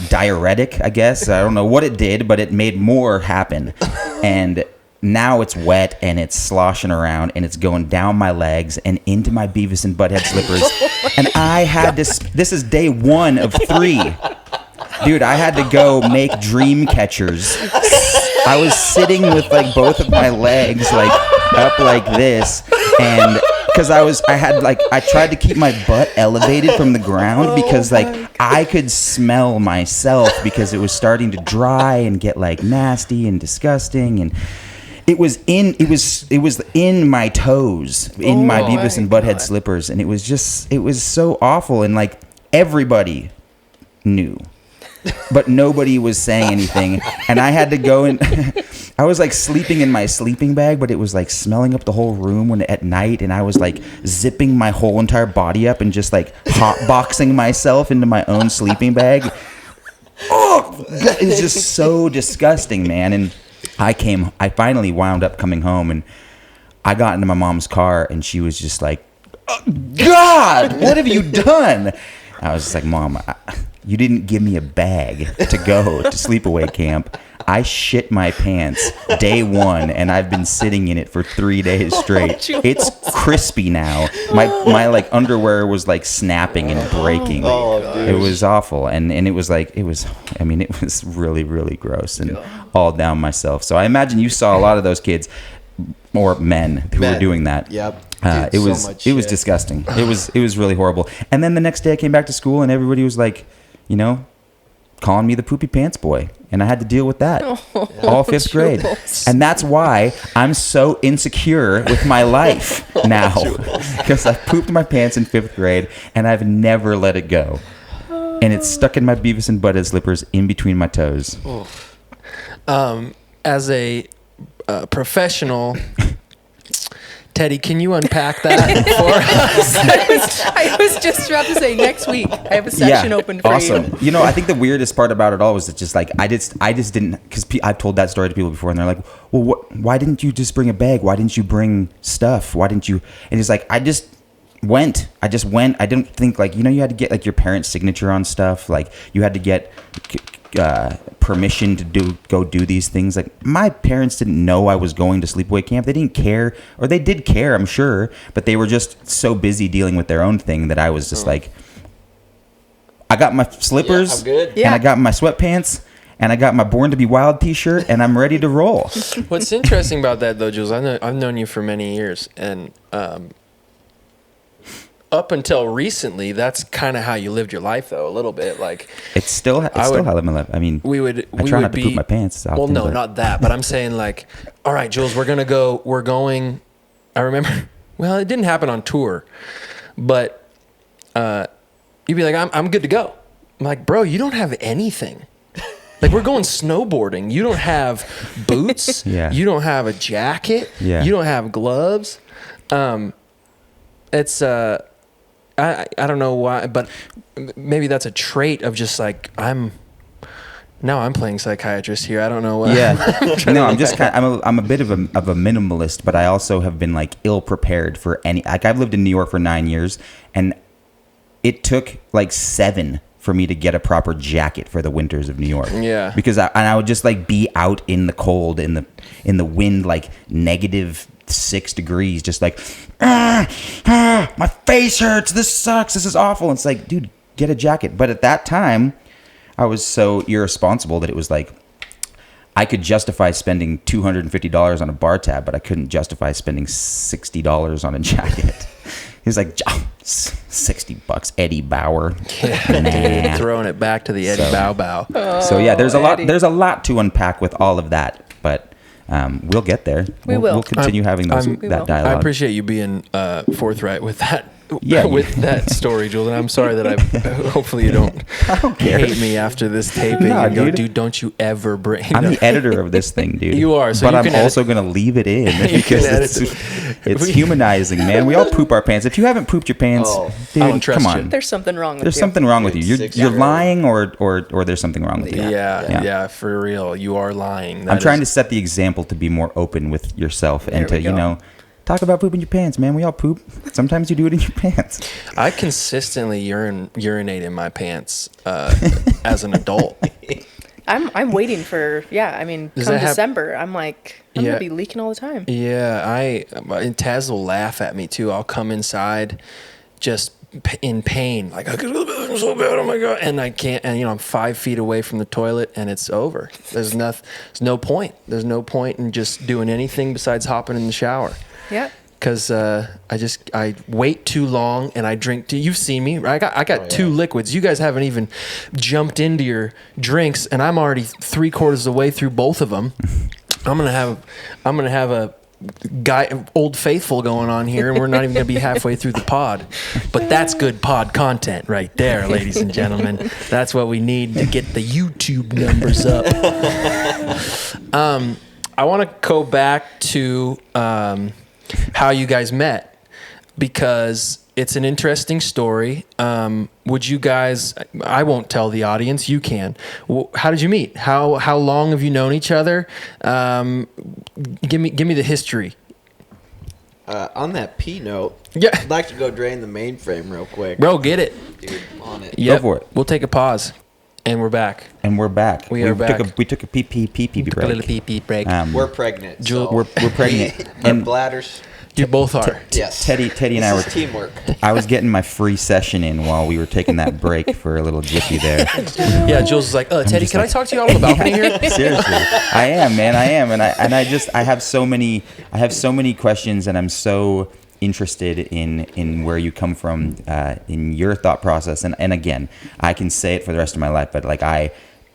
Speaker 4: diuretic, I guess. I don't know what it did, but it made more happen. And now it's wet and it's sloshing around and it's going down my legs and into my Beavis and Butthead slippers. And I had to, this is day 1 of 3. Dude, I had to go make dream catchers. I was sitting with like both of my legs like up like this, and because I tried to keep my butt elevated from the ground because like I could smell myself because it was starting to dry and get like nasty and disgusting, and it was in my toes, in my Beavis and Butthead slippers, and it was so awful, and like everybody knew, but nobody was saying anything, and I had to go and I was like sleeping in my sleeping bag, but it was like smelling up the whole room at night, and I was like zipping my whole entire body up and just like hotboxing myself into my own sleeping bag. Oh, it's just so disgusting, man. And I finally wound up coming home, and I got into my mom's car, and she was just like, oh, God, what have you done? I was just like, Mom, you didn't give me a bag to go to sleepaway camp. I shit my pants day 1, and I've been sitting in it for 3 days straight. It's crispy now. My like underwear was like snapping and breaking. It was awful, and it was really, really gross and all down myself. So I imagine you saw a lot of those kids or men who were doing that.
Speaker 5: Yep.
Speaker 4: It was disgusting. It was really horrible. And then the next day I came back to school, and everybody was like, calling me the poopy pants boy, and I had to deal with that all 5th grade. And that's why I'm so insecure with my life now, because I pooped my pants in 5th grade, and I've never let it go. And it's stuck in my Beavis and Butthead slippers in between my toes.
Speaker 2: As a professional, Teddi, can you unpack that for us?
Speaker 3: I was just about to say, next week I have a section open for
Speaker 4: awesome.
Speaker 3: you.
Speaker 4: I think the weirdest part about it all was that just like I just didn't, because I've told that story to people before, and they're like, well, why didn't you just bring a bag? Why didn't you bring stuff? Why didn't you? And it's like I just went. I didn't think like, you had to get like your parents' signature on stuff. Like you had to get permission to go do these things. Like my parents didn't know I was going to sleepaway camp. They didn't care, or they did care, I'm sure, but they were just so busy dealing with their own thing that I was just like, I got my slippers,
Speaker 5: I'm good.
Speaker 4: and I got my sweatpants, and I got my Born to Be Wild t-shirt, and I'm ready to roll.
Speaker 2: What's interesting about that though, Jules, I've known you for many years, and up until recently, that's kind of how you lived your life, though, a little bit. Like
Speaker 4: it's still how I live my life. I mean, I try not to poop my pants often.
Speaker 2: Well, no, not that. But I'm saying like, all right, Jules, we're going. I remember. Well, it didn't happen on tour, but you'd be like, I'm good to go. I'm like, bro, you don't have anything. Like we're going snowboarding. You don't have boots.
Speaker 4: Yeah.
Speaker 2: You don't have a jacket.
Speaker 4: Yeah.
Speaker 2: You don't have gloves. It's I don't know why, but maybe that's a trait of just like I'm playing psychiatrist here. I don't know why.
Speaker 4: Yeah, no, I'm just I'm a bit of a minimalist, but I also have been like ill prepared for any. Like I've lived in New York for 9 years, and it took like 7 for me to get a proper jacket for the winters of New York.
Speaker 2: Yeah,
Speaker 4: because I would just like be out in the cold, in the wind, like -6 degrees, just like my face hurts, this sucks, this is awful. And it's like, dude, get a jacket. But at that time I was so irresponsible that it was like I could justify spending $250 on a bar tab, but I couldn't justify spending $60 on a jacket. He was like, $60, Eddie Bauer.
Speaker 2: Nah. Throwing it back to the Eddie Bow.
Speaker 4: So yeah, there's a lot to unpack with all of that, but we'll get there.
Speaker 3: We'll
Speaker 4: continue having that dialogue.
Speaker 2: I appreciate you being forthright with that
Speaker 4: Yeah,
Speaker 2: with that story, Julian. I'm sorry that hopefully you don't hate me after this taping and go, dude, don't you ever bring.
Speaker 4: I'm the editor of this thing, dude.
Speaker 2: You are, so
Speaker 4: but
Speaker 2: you
Speaker 4: I'm
Speaker 2: can
Speaker 4: also going to leave it in because it's
Speaker 2: We-
Speaker 4: humanizing, man. We all poop our pants. If you haven't pooped your pants, dude,
Speaker 2: I don't trust
Speaker 4: come
Speaker 2: you.
Speaker 4: on.
Speaker 3: There's something wrong with
Speaker 4: There's
Speaker 3: you.
Speaker 4: something wrong with you.
Speaker 5: Dude,
Speaker 4: You're
Speaker 5: 6
Speaker 4: lying, or there's something wrong with you.
Speaker 2: Yeah, for real. You are lying.
Speaker 4: I'm trying to set the example to be more open with yourself and
Speaker 3: There
Speaker 4: to,
Speaker 3: we go.
Speaker 4: talk about pooping your pants, man. We all poop. Sometimes you do it in your pants.
Speaker 2: I consistently urinate in my pants as an adult.
Speaker 3: I'm waiting for I mean,
Speaker 2: Does
Speaker 3: come
Speaker 2: that hap-
Speaker 3: December, I'm like I'm
Speaker 2: Yeah.
Speaker 3: gonna be leaking all the time.
Speaker 2: Yeah, and Taz will laugh at me too. I'll come inside just in pain, like I'm so bad, oh my god, and I can't. And I'm 5 feet away from the toilet, and it's over. There's no point. There's no point in just doing anything besides hopping in the shower.
Speaker 3: Yeah.
Speaker 2: Because I wait too long and I drink. You've seen me. I got two liquids. You guys haven't even jumped into your drinks, and I'm already 3/4 of the way through both of them. I'm gonna have a guy Old Faithful going on here, and we're not even gonna be halfway through the pod. But that's good pod content right there, ladies and gentlemen. That's what we need to get the YouTube numbers up. I want to go back to how you guys met, because it's an interesting story. Would you guys? I won't tell the audience. You can. How did you meet? How long have you known each other? Give me the history.
Speaker 5: On that P note,
Speaker 2: Yeah.
Speaker 5: I'd like to go drain the mainframe real quick.
Speaker 2: Bro, get it.
Speaker 5: Dude, on it.
Speaker 2: Yep.
Speaker 4: for it.
Speaker 2: We'll take a pause, and we're back.
Speaker 4: And we're back.
Speaker 2: We are back.
Speaker 4: We took a pee break.
Speaker 2: A little pee break.
Speaker 5: We're pregnant.
Speaker 2: Jul-
Speaker 5: So
Speaker 4: We're pregnant.
Speaker 5: our
Speaker 4: And
Speaker 5: bladders.
Speaker 2: You both are.
Speaker 5: Yes.
Speaker 4: Teddy and I
Speaker 5: This
Speaker 4: were.
Speaker 5: is teamwork.
Speaker 4: I was getting my free session in while we were taking that break for a little jiffy there.
Speaker 2: Yeah, Jules is like, Teddy,
Speaker 4: just
Speaker 2: can I
Speaker 4: like-
Speaker 2: talk to you out on the balcony here?
Speaker 4: Seriously, I am, man. I am, and I have so many questions, and I'm so interested in where you come from in your thought process. And again, I can say it for the rest of my life, but like I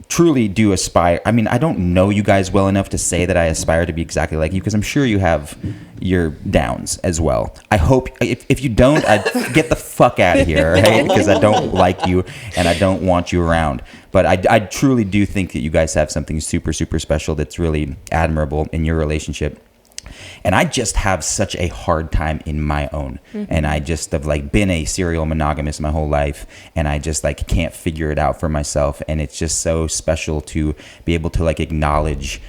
Speaker 4: truly do aspire. I mean, I don't know you guys well enough to say that I aspire to be exactly like you, because I'm sure you have your downs as well. I hope if you don't, I'd get the fuck out of here, right? Because I don't like you and I don't want you around. But I truly do think that you guys have something super, super special that's really admirable in your relationship. And I just have such a hard time in my own. And I just have like been a serial monogamous my whole life. And I just like can't figure it out for myself. And it's just so special to be able to like acknowledge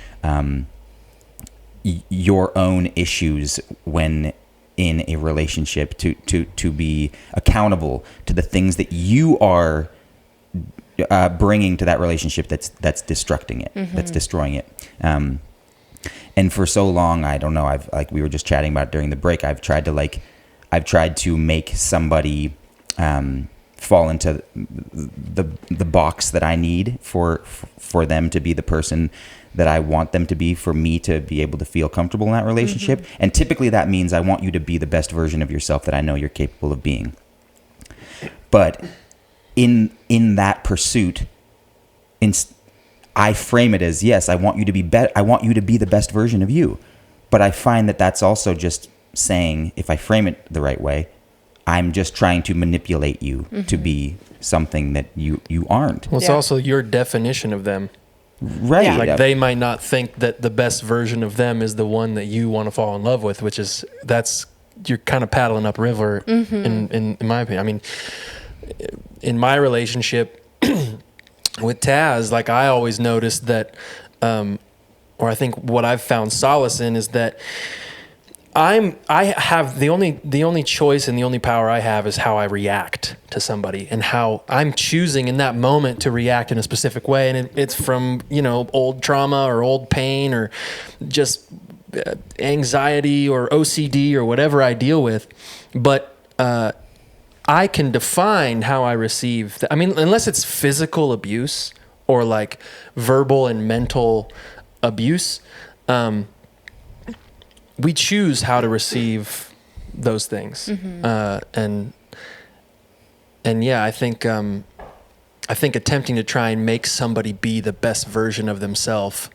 Speaker 4: your own issues when in a relationship, to be accountable to the things that you are bringing to that relationship that's destructing it, that's destroying it. And for so long, I don't know, I've like we were just chatting about during the break, I've tried to make somebody fall into the box that I need for them to be the person that I want them to be, for me to be able to feel comfortable in that relationship. And typically that means I want you to be the best version of yourself that I know you're capable of being. But in that pursuit, I frame it as, yes, I want you to be I want you to be the best version of you. But I find that that's also just saying, if I frame it the right way, I'm just trying to manipulate you to be something that you aren't.
Speaker 2: Well, it's
Speaker 3: Yeah.
Speaker 2: also your definition of them.
Speaker 4: Right.
Speaker 3: Yeah.
Speaker 2: Like they might not think that the best version of them is the one that you want to fall in love with, which is you're kind of paddling upriver in my opinion. I mean, in my relationship with Taz, like I always noticed that, or I think what I've found solace in is that I have the only choice and the only power I have is how I react to somebody, and how I'm choosing in that moment to react in a specific way. And it's from, old trauma or old pain or just anxiety or OCD or whatever I deal with. But, I can define how I receive I mean, unless it's physical abuse or like verbal and mental abuse, we choose how to receive those things. And yeah, I think attempting to try and make somebody be the best version of themselves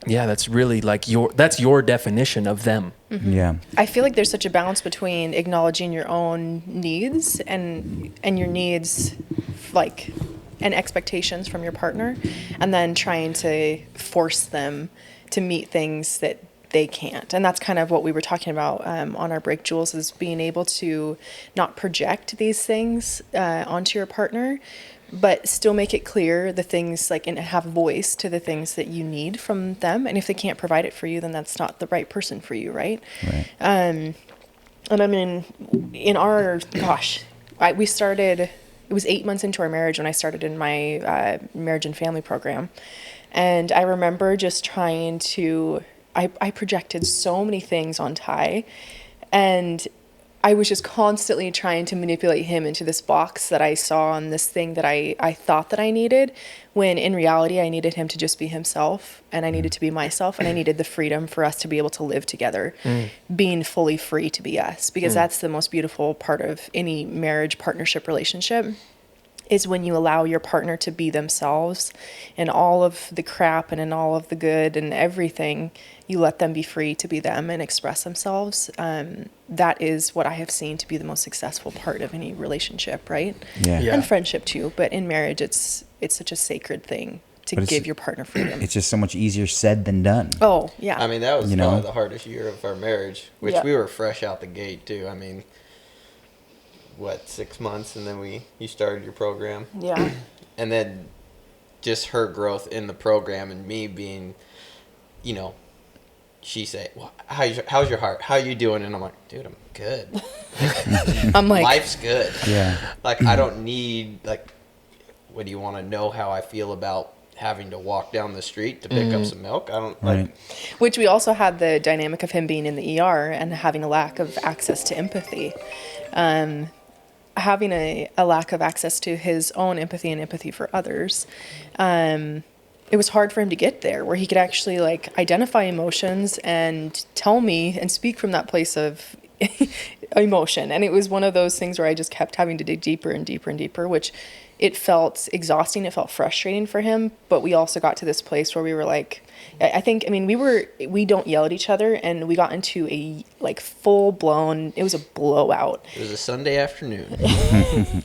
Speaker 2: that's really like that's your definition of them.
Speaker 4: Yeah.
Speaker 3: I feel like there's such a balance between acknowledging your own needs and your needs, like, and expectations from your partner, and then trying to force them to meet things that they can't. And that's kind of what we were talking about on our break, Jules, is being able to not project these things onto your partner, but still make it clear the things, like, and have voice to the things that you need from them. And if they can't provide it for you, then that's not the right person for you, right? And I mean, in our, we started, it was 8 months into our marriage when I started in my marriage and family program. And I remember just trying to, I projected so many things on Ty, and I was just constantly trying to manipulate him into this box that I saw and this thing that I thought that I needed, when in reality I needed him to just be himself, and I needed to be myself, and I needed the freedom for us to be able to live together, being fully free to be us, because that's the most beautiful part of any marriage partnership relationship, is when you allow your partner to be themselves in all of the crap and in all of the good and everything. You let them be free to be them and express themselves. That is what I have seen to be the most successful part of any relationship, right?
Speaker 4: Yeah.
Speaker 2: Yeah.
Speaker 3: And friendship too. But in marriage, it's such a sacred thing to give your partner freedom.
Speaker 4: It's just so much easier said than done.
Speaker 3: Oh, yeah.
Speaker 5: I mean, that was
Speaker 4: You know?
Speaker 5: probably the hardest year of our marriage, which
Speaker 3: Yeah.
Speaker 5: we were fresh out the gate too. I mean, 6 months, and then you started your program.
Speaker 3: Yeah.
Speaker 5: And then just her growth in the program, and me being, she said, "Well, how's your heart? How you doing?" And I'm like, "Dude, I'm good.
Speaker 3: I'm like,
Speaker 5: Life's good.
Speaker 4: Yeah.
Speaker 5: Like, I don't need, like, what do you want to know how I feel about having to walk down the street to pick up some milk? I don't
Speaker 4: Right.
Speaker 3: which we also had the dynamic of him being in the ER and having a lack of access to empathy. Having a lack of access to his own empathy and empathy for others. It was hard for him to get there where he could actually, like, identify emotions and tell me and speak from that place of emotion. And it was one of those things where I just kept having to dig deeper and deeper and deeper, which it felt exhausting. It felt frustrating for him. But we also got to this place where we were like, we don't yell at each other, and we got into a, like, full blown, it was a blowout.
Speaker 5: It was a Sunday afternoon,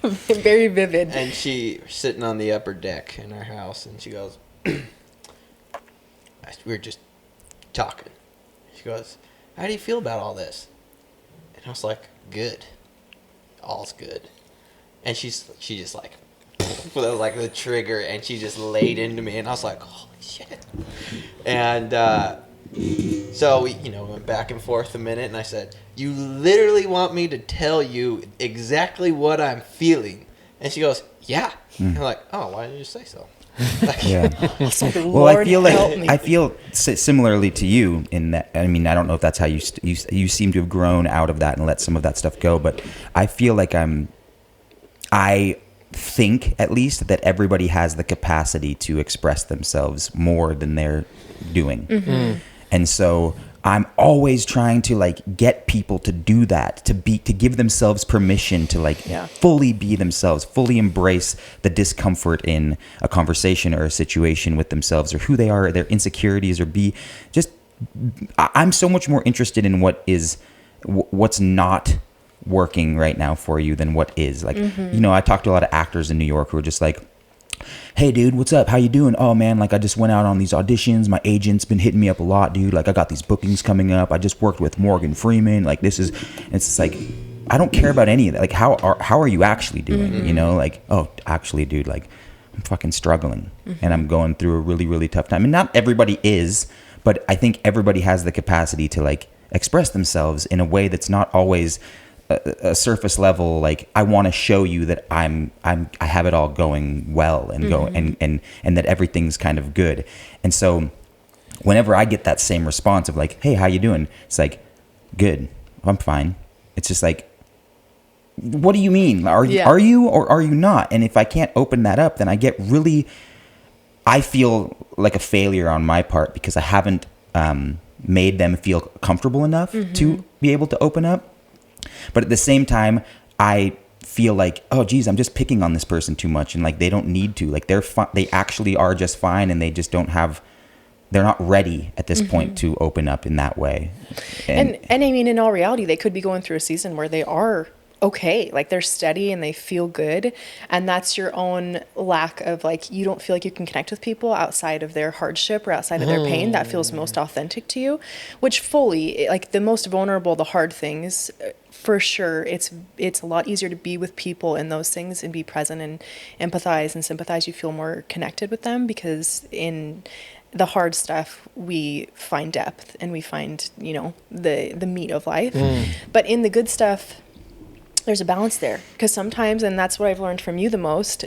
Speaker 3: Very vivid.
Speaker 5: and she was sitting on the upper deck in our house, and she goes, we were just talking. She goes, "How do you feel about all this?" And I was like, "Good. All's good." And she just like, that was like the trigger, and she just laid into me, and I was like, "Holy shit!" And so we, went back and forth a minute, and I said, "You literally want me to tell you exactly what I'm feeling?" And she goes, "Yeah." And I'm like, "Oh, why didn't you say so?"
Speaker 4: Yeah. Well, I feel like similarly to you in that. I mean, I don't know if that's how you seem to have grown out of that and let some of that stuff go, but I feel like I think at least that everybody has the capacity to express themselves more than they're doing. Mm-hmm. And so I'm always trying to, like, get people to do that, to give themselves permission to, like, fully be themselves, fully embrace the discomfort in a conversation or a situation with themselves or who they are, their insecurities, or I'm so much more interested in what's not working right now for you than what is. Like, I talk to a lot of actors in New York who are just like, "Hey dude, what's up? How you doing? Oh man, like, I just went out on these auditions. My agent's been hitting me up a lot, dude. Like, I got these bookings coming up. I just worked with Morgan Freeman. Like, it's just like, I don't care about any of that. Like, how are you actually doing? Like, oh, actually, dude, like, I'm fucking struggling and I'm going through a really, really tough time. And not everybody is, but I think everybody has the capacity to, like, express themselves in a way that's not always a surface level, like, I want to show you that I have it all going well and and that everything's kind of good. And so whenever I get that same response of, like, "Hey, how you doing?" It's like, "Good, I'm fine." It's just like, what do you mean? Are you or are you not? And if I can't open that up, then I feel like a failure on my part because I haven't made them feel comfortable enough to be able to open up. But at the same time, I feel like, oh, geez, I'm just picking on this person too much, and, like, they don't need to. Like, they actually are just fine, and they just don't have they're not ready at this point to open up in that way.
Speaker 3: And I mean, in all reality, they could be going through a season where they are okay, like they're steady and they feel good, and that's your own lack of, like, you don't feel like you can connect with people outside of their hardship or outside of their pain that feels most authentic to you, which fully, like, the most vulnerable, the hard things, for sure, it's a lot easier to be with people in those things and be present and empathize and sympathize. You feel more connected with them, because in the hard stuff we find depth and we find, you know, the meat of life. But in the good stuff, there's a balance there, because sometimes, and that's what I've learned from you the most,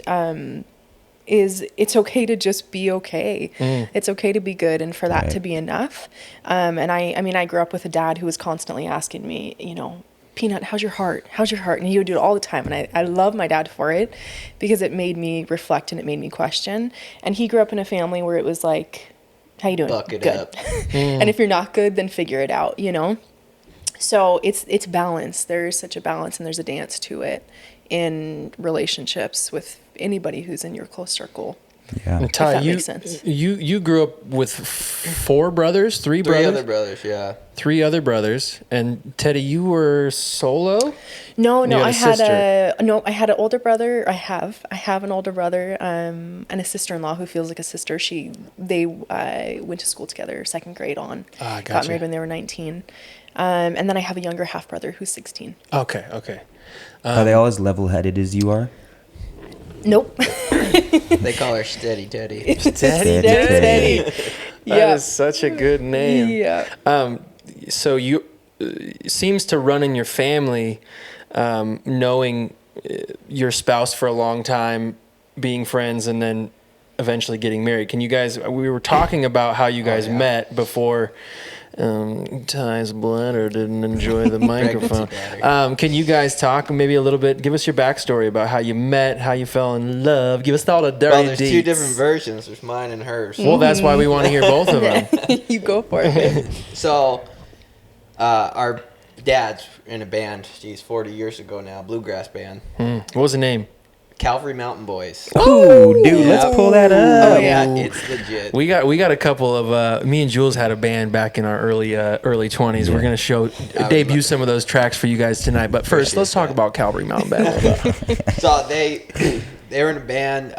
Speaker 3: is it's okay to just be okay. It's okay to be good, and for that to be enough. And I mean, I grew up with a dad who was constantly asking me, you know, Peanut, how's your heart? How's your heart? And he would do it all the time. And I love my dad for it, because it made me reflect and it made me question. And he grew up in a family where it was like, how you doing?
Speaker 5: Buck it
Speaker 3: good.
Speaker 5: up.
Speaker 3: And if you're not good, then figure it out, you know? So it's balance. There's such a balance, and there's a dance to it in relationships with anybody who's in your close circle.
Speaker 4: Yeah.
Speaker 2: And Ty,
Speaker 3: that makes sense.
Speaker 2: you grew up with three brothers?
Speaker 5: Three other brothers, yeah.
Speaker 2: Three other brothers. And Teddi, you were solo?
Speaker 3: No,
Speaker 2: You
Speaker 3: I had
Speaker 2: sister.
Speaker 3: I had an older brother. I have an older brother, and a sister-in-law who feels like a sister. They went to school together, second grade on.
Speaker 2: Gotcha.
Speaker 3: Got married when they were 19. And then I have a younger half brother who's 16.
Speaker 2: Okay.
Speaker 4: Are they all as level-headed as you are?
Speaker 3: Nope.
Speaker 5: They call her Steady Teddy.
Speaker 3: Steady.
Speaker 2: That is such a good name.
Speaker 3: Yeah.
Speaker 2: So you seems to run in your family, knowing your spouse for a long time, being friends, and then eventually getting married. Can you guys? We were talking about how you guys met before. Ty's bladder didn't enjoy the microphone. Can you guys talk maybe a little bit? Give us your backstory about how you met, how you fell in love. Give us all the dirty
Speaker 5: Well, there's
Speaker 2: deets.
Speaker 5: two different versions. There's mine and hers.
Speaker 2: Well, that's why we want to hear both of them.
Speaker 3: You go for it.
Speaker 5: So, our dad's in a band. Geez, 40 years ago now, bluegrass band,
Speaker 2: What was the name?
Speaker 5: Calvary Mountain Boys.
Speaker 4: Ooh, dude, let's pull that up.
Speaker 5: Oh yeah, it's legit.
Speaker 2: We got a couple of me and Jules had a band back in our early 20s. We're gonna debut some of those tracks for you guys tonight. But first, let's talk about Calvary Mountain Band.
Speaker 5: So they were in a band.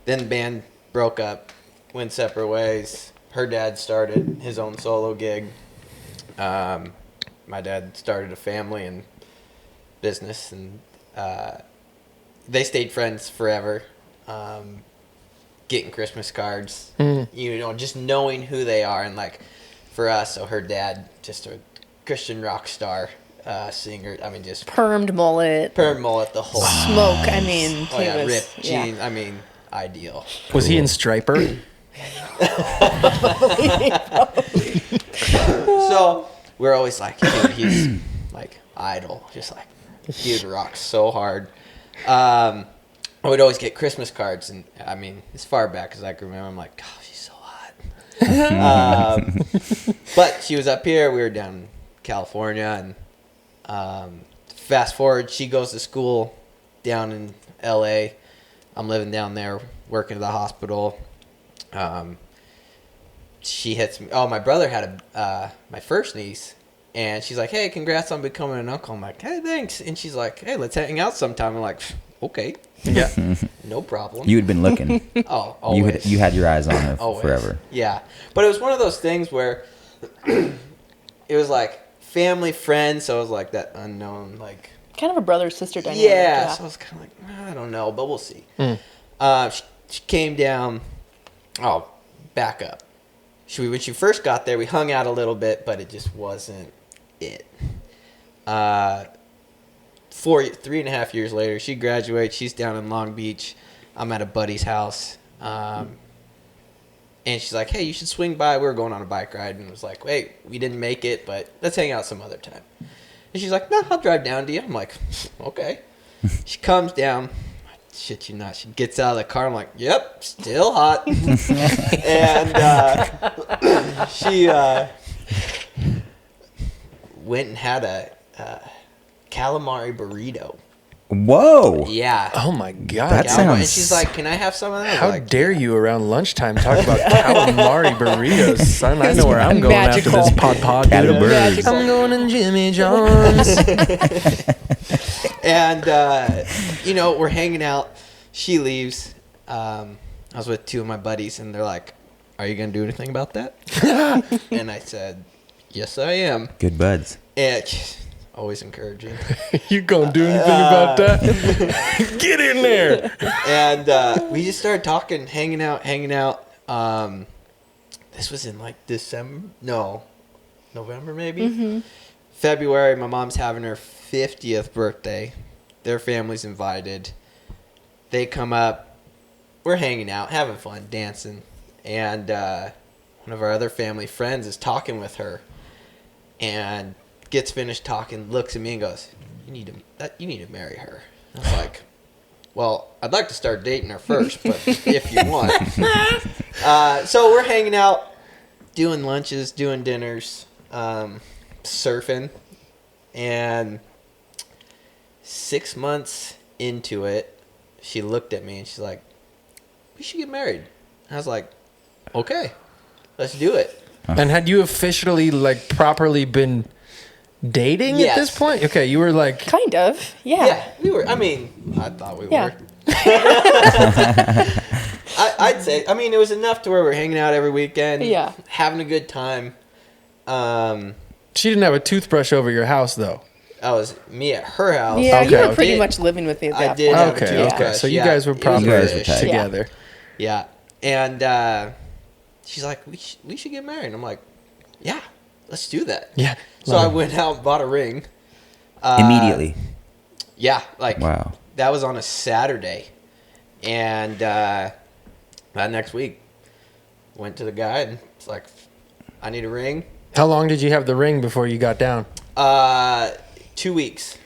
Speaker 5: Then the band broke up, went separate ways. Her dad started his own solo gig. My dad started a family and business, and they stayed friends forever. Getting Christmas cards, you know, just knowing who they are. And like for us, so her dad, just a Christian rock star, singer. I mean, just
Speaker 3: Permed mullet.
Speaker 5: the whole
Speaker 3: Smoke. I mean,
Speaker 5: Oh
Speaker 3: he
Speaker 5: yeah,
Speaker 3: was,
Speaker 5: ripped jeans. I mean, ideal.
Speaker 2: Was he in Striper?
Speaker 5: So we're always like, dude, he's like idol, just like dude rocks so hard. I would always get Christmas cards, and I mean, as far back as I can remember, I'm like, oh, she's so hot. But she was up here, we were down in California, and fast forward, she goes to school down in LA. I'm living down there, working at the hospital. She hits me. Oh, my brother had my first niece, and she's like, "Hey, congrats on becoming an uncle." I'm like, "Hey, thanks." And she's like, "Hey, let's hang out sometime." I'm like, "Okay,
Speaker 2: Yeah.
Speaker 5: no problem."
Speaker 4: You had been looking.
Speaker 5: Oh, always.
Speaker 4: You had your eyes on her
Speaker 5: Always.
Speaker 4: forever.
Speaker 5: Yeah, but it was one of those things where it was like family, friends, so it was like that unknown, like
Speaker 3: kind of a brother-sister dynamic.
Speaker 5: yeah. So I was kind of like, I don't know, but we'll see. She came down. Oh, back up. When she first got there, we hung out a little bit, but it just wasn't it. 3.5 years later, she graduates. She's down in Long Beach. I'm at a buddy's house. And she's like, "Hey, you should swing by." We were going on a bike ride, and it was like, "Wait, we didn't make it, but let's hang out some other time." And she's like, "No, I'll drive down to you." I'm like, "Okay." She comes down. Shit you not. She gets out of the car. I'm like, "Yep, still hot." And she went and had a calamari burrito.
Speaker 4: Whoa.
Speaker 5: Yeah.
Speaker 2: Oh my God.
Speaker 4: That
Speaker 5: Yeah,
Speaker 4: sounds-
Speaker 5: and she's like, "Can I have some of that?" I was
Speaker 2: How
Speaker 5: like,
Speaker 2: dare you around lunchtime talk about calamari burritos, son? I know where I'm going
Speaker 3: Magical.
Speaker 2: after this pod, dude.
Speaker 4: Calamari.
Speaker 2: I'm going to Jimmy John's.
Speaker 5: And we're hanging out. She leaves. I was with two of my buddies, and they're like, "Are you gonna do anything about that?" And I said, "Yes, I am."
Speaker 4: Good buds.
Speaker 5: And always encouraging.
Speaker 2: You gonna do anything about that? Get in there.
Speaker 5: And we just started talking, hanging out. This was in like November maybe. February, my mom's having her 50th birthday. Their family's invited. They come up. We're hanging out, having fun, dancing. And one of our other family friends is talking with her, and gets finished talking, looks at me and goes, "You need to marry her." I was like, "Well, I'd like to start dating her first, but if you want." So we're hanging out, doing lunches, doing dinners, surfing, and 6 months into it, she looked at me and she's like, "We should get married." I was like, "Okay, let's do it."
Speaker 2: And had you officially, like, properly been dating
Speaker 5: Yes.
Speaker 2: at this point? Okay, you were like,
Speaker 3: Kind of. Yeah.
Speaker 5: Yeah, we were. I mean, I thought we
Speaker 3: Yeah.
Speaker 5: were. I'd say. I mean, it was enough to where we're hanging out every weekend.
Speaker 3: Yeah.
Speaker 5: Having a good time.
Speaker 2: she didn't have a toothbrush over your house, though.
Speaker 5: I was me at her house.
Speaker 3: Yeah,
Speaker 2: Okay,
Speaker 3: you were
Speaker 2: okay.
Speaker 3: pretty much living with me at
Speaker 5: I
Speaker 3: that
Speaker 5: did
Speaker 3: point.
Speaker 5: have a
Speaker 2: Okay,
Speaker 5: toothbrush.
Speaker 2: okay. So you
Speaker 5: Yeah,
Speaker 2: guys were
Speaker 5: it was
Speaker 2: probably
Speaker 4: You guys were
Speaker 5: ish.
Speaker 4: tight.
Speaker 2: together.
Speaker 5: Yeah, and she's like, we should get married. And I'm like, yeah, let's do that.
Speaker 2: Yeah.
Speaker 5: So I went out and bought a ring.
Speaker 4: Immediately.
Speaker 5: Yeah, like
Speaker 4: Wow.
Speaker 5: that was on a Saturday, and that next week went to the guy and it's like, "I need a ring."
Speaker 2: How long did you have the ring before you got down?
Speaker 5: 2 weeks.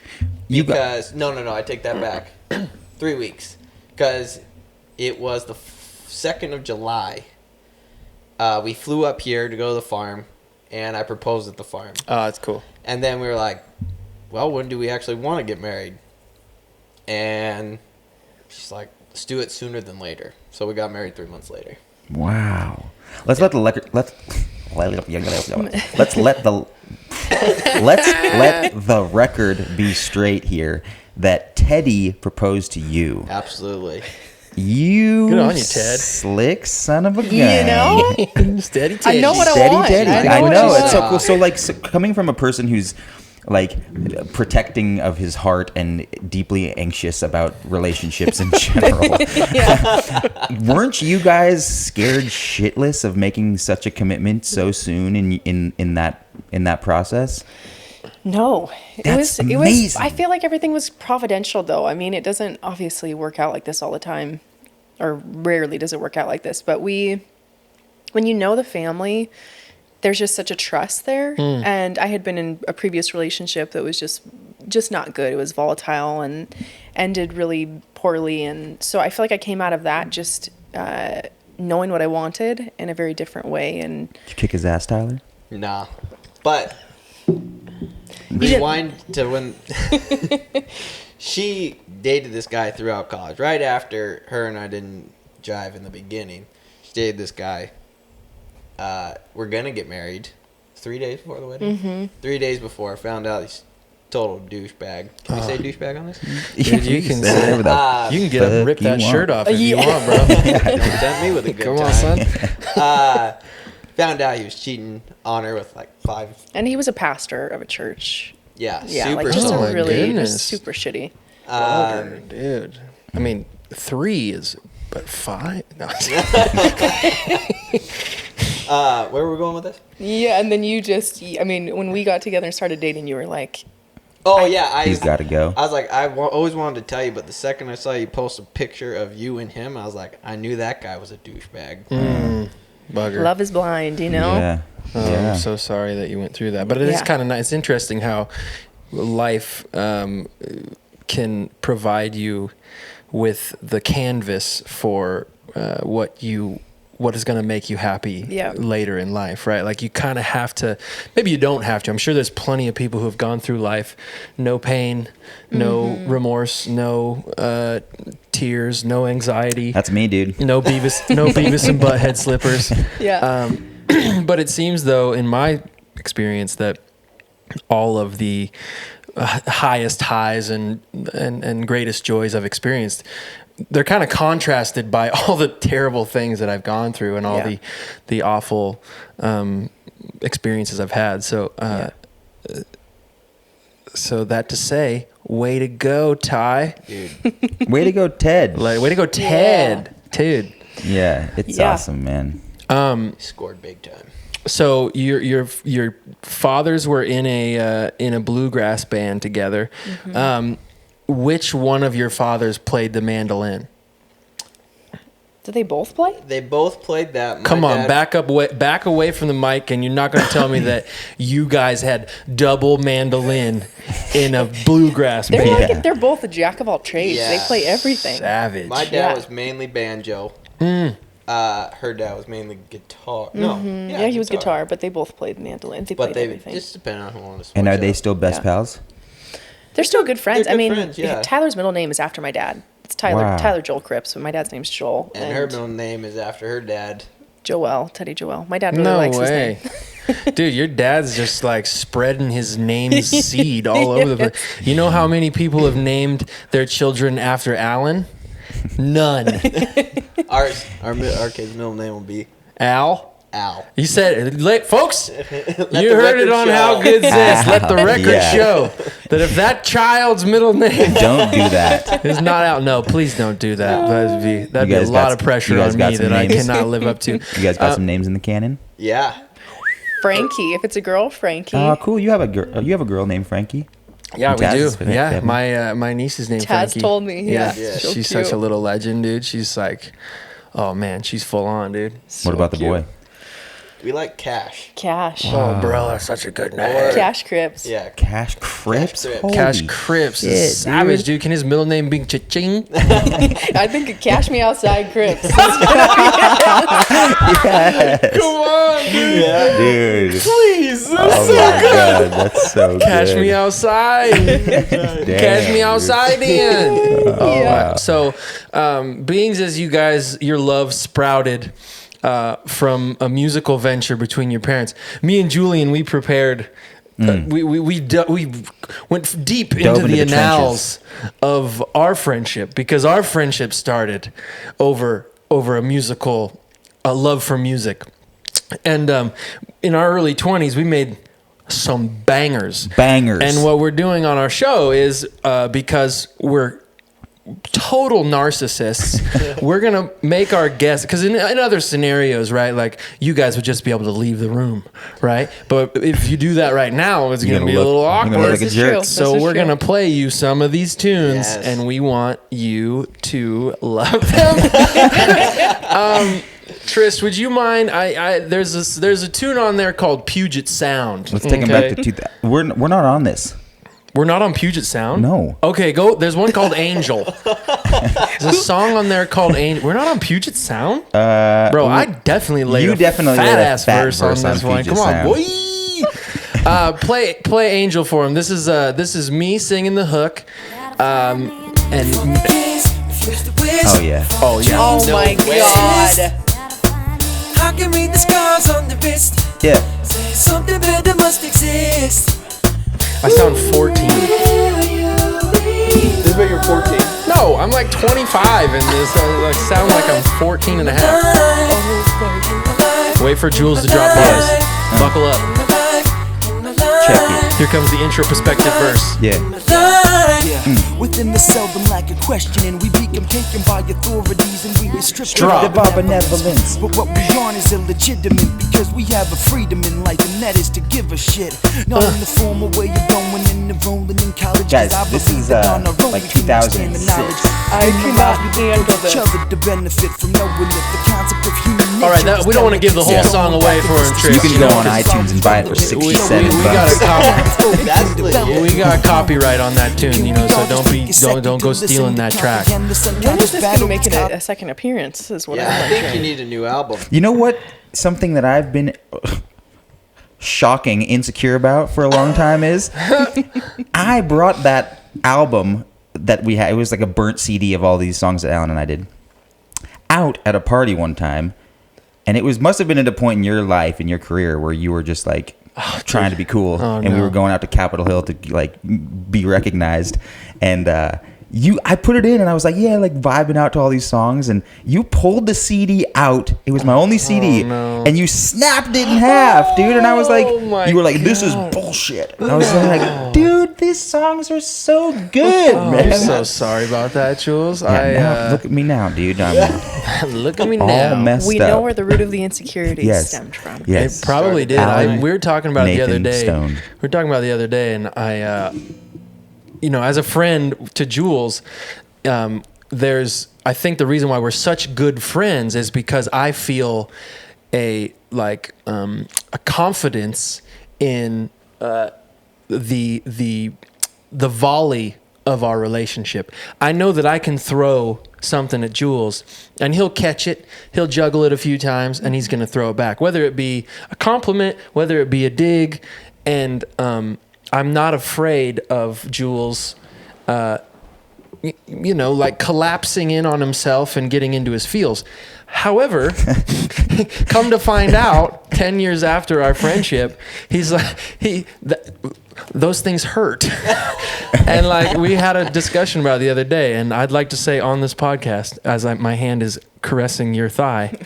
Speaker 4: You got-
Speaker 5: Because no, I take that back. 3 weeks, because it was the 2nd of July. We flew up here to go to the farm, and I proposed at the farm.
Speaker 2: Oh, that's cool.
Speaker 5: And then we were like, "Well, when do we actually want to get married?" And she's like, "Let's do it sooner than later." So we got married 3 months later.
Speaker 4: Wow. Let's let the let's let the record be straight here that Teddy proposed to you.
Speaker 5: Absolutely.
Speaker 4: You
Speaker 2: Good on you, Ted.
Speaker 4: slick son of a gun.
Speaker 3: You know?
Speaker 2: Steady
Speaker 3: I know what I
Speaker 4: Steady
Speaker 3: want.
Speaker 4: Teddy.
Speaker 3: I
Speaker 4: I
Speaker 3: know
Speaker 4: know
Speaker 3: what I
Speaker 4: it's so
Speaker 3: want.
Speaker 4: cool. So like coming from a person who's like protecting of his heart and deeply anxious about relationships in general. Weren't you guys scared shitless of making such a commitment so soon in that process?
Speaker 3: No,
Speaker 4: That's
Speaker 3: it was.
Speaker 4: amazing.
Speaker 3: I feel like everything was providential, though. I mean, it doesn't obviously work out like this all the time, or rarely does it work out like this. But when you know the family, there's just such a trust there. And I had been in a previous relationship that was just not good. It was volatile and ended really poorly. And so I feel like I came out of that just knowing what I wanted in a very different way. And
Speaker 4: Did you kick his ass, Tyler?
Speaker 5: Nah. But rewind to when she dated this guy throughout college. Right after her and I didn't jive in the beginning, she dated this guy. We're going to get married 3 days before the wedding. Mm-hmm. 3 days before, I found out he's total douchebag. Can we say douchebag on this?
Speaker 2: Dude, you can
Speaker 4: say whatever the
Speaker 2: You can get up and rip
Speaker 4: fuck you
Speaker 2: that
Speaker 4: want.
Speaker 2: shirt off if you
Speaker 3: Yeah.
Speaker 2: want, bro.
Speaker 5: Don't tempt me with a good
Speaker 2: Come
Speaker 5: time.
Speaker 2: on, son.
Speaker 5: Found out he was cheating on her with like 5.
Speaker 3: he was a pastor of a church.
Speaker 5: Yeah,
Speaker 3: Yeah,
Speaker 5: super
Speaker 3: like just
Speaker 2: Oh
Speaker 3: a
Speaker 2: my
Speaker 3: really
Speaker 2: goodness.
Speaker 3: just super shitty.
Speaker 2: Dude. I mean, 3 is, but 5? No.
Speaker 5: Where were we going with this?
Speaker 3: Yeah, and then I mean, when we got together and started dating, you were like,
Speaker 5: Oh, yeah.
Speaker 4: He's got to go.
Speaker 5: I was like, always wanted to tell you, but the second I saw you post a picture of you and him, I was like, I knew that guy was a douchebag.
Speaker 2: Bugger.
Speaker 3: love is blind, you know?
Speaker 4: Yeah.
Speaker 2: Oh,
Speaker 4: Yeah.
Speaker 2: I'm so sorry that you went through that. But it is
Speaker 3: Yeah.
Speaker 2: kind of nice. It's interesting how life can provide you with the canvas for what you what is going to make you happy
Speaker 3: Yeah.
Speaker 2: later in life, right? Like you kind of have to, maybe you don't have to. I'm sure there's plenty of people who have gone through life, no pain, no remorse, no tears, no anxiety.
Speaker 4: That's me, dude.
Speaker 2: No Beavis and Butthead slippers.
Speaker 3: Yeah.
Speaker 2: But it seems though, in my experience, that all of the highest highs and greatest joys I've experienced, they're kind of contrasted by all the terrible things that I've gone through and all the awful experiences I've had. So, so that to say, way to go, Ty.
Speaker 5: Dude.
Speaker 4: Way to go, Ted.
Speaker 2: Like, way to go, Ted. Dude.
Speaker 4: Yeah, it's
Speaker 3: Yeah.
Speaker 4: awesome, man.
Speaker 5: He scored big time.
Speaker 2: So your fathers were in a bluegrass band together. Which one of your fathers played the mandolin?
Speaker 3: Did they both play?
Speaker 5: They both played that.
Speaker 2: Come on, back away from the mic, and you're not going to tell me that you guys had double mandolin in a bluegrass
Speaker 3: They're
Speaker 2: band.
Speaker 3: like, they're both a jack of all trades.
Speaker 5: Yeah.
Speaker 3: They play everything.
Speaker 2: Savage.
Speaker 5: My dad
Speaker 3: Yeah.
Speaker 5: was mainly banjo. Her dad was mainly guitar. No.
Speaker 3: Yeah, he was guitar, but they both played mandolin. They
Speaker 5: But
Speaker 3: played
Speaker 5: they
Speaker 3: everything.
Speaker 5: just depend on who wanted to switch
Speaker 4: And are they
Speaker 5: up.
Speaker 4: still best
Speaker 3: Yeah.
Speaker 4: pals?
Speaker 3: They're still good friends.
Speaker 5: They're
Speaker 3: I
Speaker 5: good
Speaker 3: mean,
Speaker 5: friends, yeah.
Speaker 3: Tyler's middle name is after my dad. It's Tyler
Speaker 4: Wow.
Speaker 3: Tyler Joel Cripps, but my dad's name's Joel.
Speaker 5: And her middle name is after her dad.
Speaker 3: Joelle, Teddi Joelle. My dad really
Speaker 2: No
Speaker 3: likes
Speaker 2: way.
Speaker 3: his name.
Speaker 2: Dude, your dad's just like spreading his name seed all over the place. You know how many people have named their children after Alan? None.
Speaker 5: Our kid's middle name will be
Speaker 2: Al?
Speaker 5: Al.
Speaker 2: You said, folks, you
Speaker 5: the
Speaker 2: heard it
Speaker 5: record
Speaker 2: on
Speaker 5: show.
Speaker 2: How Good's This. Let the record
Speaker 4: Yeah.
Speaker 2: show that if that child's middle name
Speaker 4: Don't do that.
Speaker 2: is not out, no, please don't do that. That'd be
Speaker 4: You
Speaker 2: a
Speaker 4: guys
Speaker 2: lot
Speaker 4: got
Speaker 2: of
Speaker 4: some-
Speaker 2: pressure
Speaker 4: you guys
Speaker 2: on
Speaker 4: got
Speaker 2: me
Speaker 4: some
Speaker 2: that I
Speaker 4: names?
Speaker 2: cannot live up to.
Speaker 4: You guys got some names in the canon?
Speaker 5: Yeah.
Speaker 3: Frankie. If it's a girl, Frankie.
Speaker 4: Oh, cool. You have a girl. You have a girl named Frankie.
Speaker 2: Yeah, we
Speaker 4: Taz
Speaker 2: do.
Speaker 4: is for that,
Speaker 2: Yeah,
Speaker 4: Kevin.
Speaker 2: my niece is named
Speaker 3: Taz
Speaker 2: Frankie.
Speaker 3: told me, yeah.
Speaker 5: Yeah.
Speaker 3: So
Speaker 2: She's such
Speaker 3: cute.
Speaker 2: a little legend, dude. She's like, oh man, she's full on, dude.
Speaker 4: What about the
Speaker 5: cute.
Speaker 4: boy?
Speaker 5: We like Cash.
Speaker 3: Cash.
Speaker 2: Oh, bro, that's such a good name.
Speaker 5: Or-
Speaker 3: Cash Cripps.
Speaker 5: Yeah.
Speaker 4: Cash Cripps.
Speaker 5: Cripps.
Speaker 4: Holy
Speaker 2: Cash Cripps
Speaker 4: shit,
Speaker 2: is savage,
Speaker 4: dude.
Speaker 2: dude. Can his middle name be Cha-Ching?
Speaker 3: I think of Cash Me Outside Cripps.
Speaker 4: Yes.
Speaker 2: Come on, dude.
Speaker 5: Yeah.
Speaker 4: Dude.
Speaker 2: Please.
Speaker 4: Oh my god, that's so
Speaker 2: Cash
Speaker 4: good.
Speaker 2: me outside.
Speaker 4: Damn,
Speaker 2: Cash me outside then.
Speaker 4: Oh,
Speaker 3: Yeah.
Speaker 4: wow.
Speaker 2: So, beings as you guys, your love sprouted from a musical venture between your parents. Me and Julian, we prepared. We went deep
Speaker 4: Dove
Speaker 2: into the
Speaker 4: into the
Speaker 2: annals of our friendship because our friendship started over a love for music, and in our early 20s we made some bangers. And what we're doing on our show is because we're total narcissists, we're gonna make our guests, because in other scenarios, right, like you guys would just be able to leave the room, right? But if you do that right now, it's gonna be a little
Speaker 4: You're
Speaker 2: awkward.
Speaker 4: gonna look like a
Speaker 3: This is
Speaker 4: jerk.
Speaker 3: true.
Speaker 2: So
Speaker 3: This is
Speaker 2: we're
Speaker 3: true.
Speaker 2: gonna play you some of these tunes,
Speaker 5: Yes.
Speaker 2: and we want you to love them. Trist, would you mind? There's a tune on there called Puget Sound.
Speaker 4: Let's take him back to 2000. We're not on this.
Speaker 2: We're not on Puget Sound?
Speaker 4: No.
Speaker 2: Okay, go. There's one called Angel. There's a song on there called Angel. We're not on Puget Sound? Bro, I definitely laid
Speaker 4: you
Speaker 2: a
Speaker 4: definitely
Speaker 2: fat
Speaker 4: laid a
Speaker 2: ass
Speaker 4: fat
Speaker 2: verse on
Speaker 4: verse on
Speaker 2: this one.
Speaker 4: Puget
Speaker 2: Come on,
Speaker 4: Sound.
Speaker 2: boy. Play Angel for him. This is me singing the hook. And
Speaker 4: Oh yeah.
Speaker 2: oh yeah.
Speaker 3: Oh my god.
Speaker 1: I can read the scars on the wrist.
Speaker 4: Yeah.
Speaker 1: Something better must exist.
Speaker 2: I sound 14.
Speaker 5: This is when you're 14.
Speaker 2: No, I'm like 25 and this I sound like I'm 14 and a half. Wait for Jules to drop bars. Buckle up.
Speaker 4: Check it.
Speaker 2: Here comes the intro perspective verse.
Speaker 4: Yeah.
Speaker 1: Within the seldom lack of questioning, we become taken by authorities and we restrict
Speaker 2: Drop.
Speaker 4: About benevolence.
Speaker 1: But what we on is illegitimate because we have a freedom in life, and that is to give a shit. Not in the formal way of going in the rolling in college.
Speaker 4: Guys,
Speaker 1: 'cause I
Speaker 4: this
Speaker 1: believe
Speaker 4: is,
Speaker 1: that on our own
Speaker 4: like
Speaker 1: we can understand the
Speaker 4: 2006.
Speaker 1: knowledge.
Speaker 3: I cannot handle
Speaker 1: each
Speaker 3: this.
Speaker 1: other to benefit from knowing that the concept of human
Speaker 2: All right, we don't want to give the whole song away for him, Trish.
Speaker 4: You can go on iTunes and buy it for 67
Speaker 2: we got
Speaker 4: bucks.
Speaker 5: That's legit.
Speaker 2: we got copyright on that tune, so don't go stealing that track.
Speaker 3: When is this going to make it a second appearance? Is what
Speaker 5: Yeah, I
Speaker 3: I'm
Speaker 5: think you
Speaker 3: wondering.
Speaker 5: need a new album.
Speaker 4: You know what? Something that I've been shocking insecure about for a long time is I brought that album that we had. It was like a burnt CD of all these songs that Alan and I did out at a party one time, and it must have been at a point in your life, in your career, where you were just like trying to be cool, and we were going out to Capitol Hill to like be recognized, and I put it in, and I was like, yeah, like vibing out to all these songs, and you pulled the CD out. It was my only CD, and you snapped it in half, dude. And I was like, you were like, this is bullshit. And I was like, dude, these songs are so good, man.
Speaker 2: I'm so sorry about that, Jules.
Speaker 4: Yeah, look at me now, dude. I'm
Speaker 2: Look at me
Speaker 4: all
Speaker 2: now.
Speaker 4: messed
Speaker 3: We
Speaker 4: up.
Speaker 3: know where the root of the insecurity
Speaker 4: Yes.
Speaker 3: stemmed from.
Speaker 4: Yes.
Speaker 2: It probably did.
Speaker 4: Alan
Speaker 2: We were talking about it the other
Speaker 4: Nathan
Speaker 2: day.
Speaker 4: Stone.
Speaker 2: We were talking about it the other day, and I, as a friend to Jules, I think the reason why we're such good friends is because I feel a confidence in the volley of our relationship. I know that I can throw something at Jules and he'll catch it, he'll juggle it a few times, and he's going to throw it back, whether it be a compliment, whether it be a dig. And I'm not afraid of Jules collapsing in on himself and getting into his feels. However, come to find out, 10 years after our friendship, he's like, those things hurt. And like we had a discussion about it the other day, and I'd like to say on this podcast, as my hand is caressing your thigh,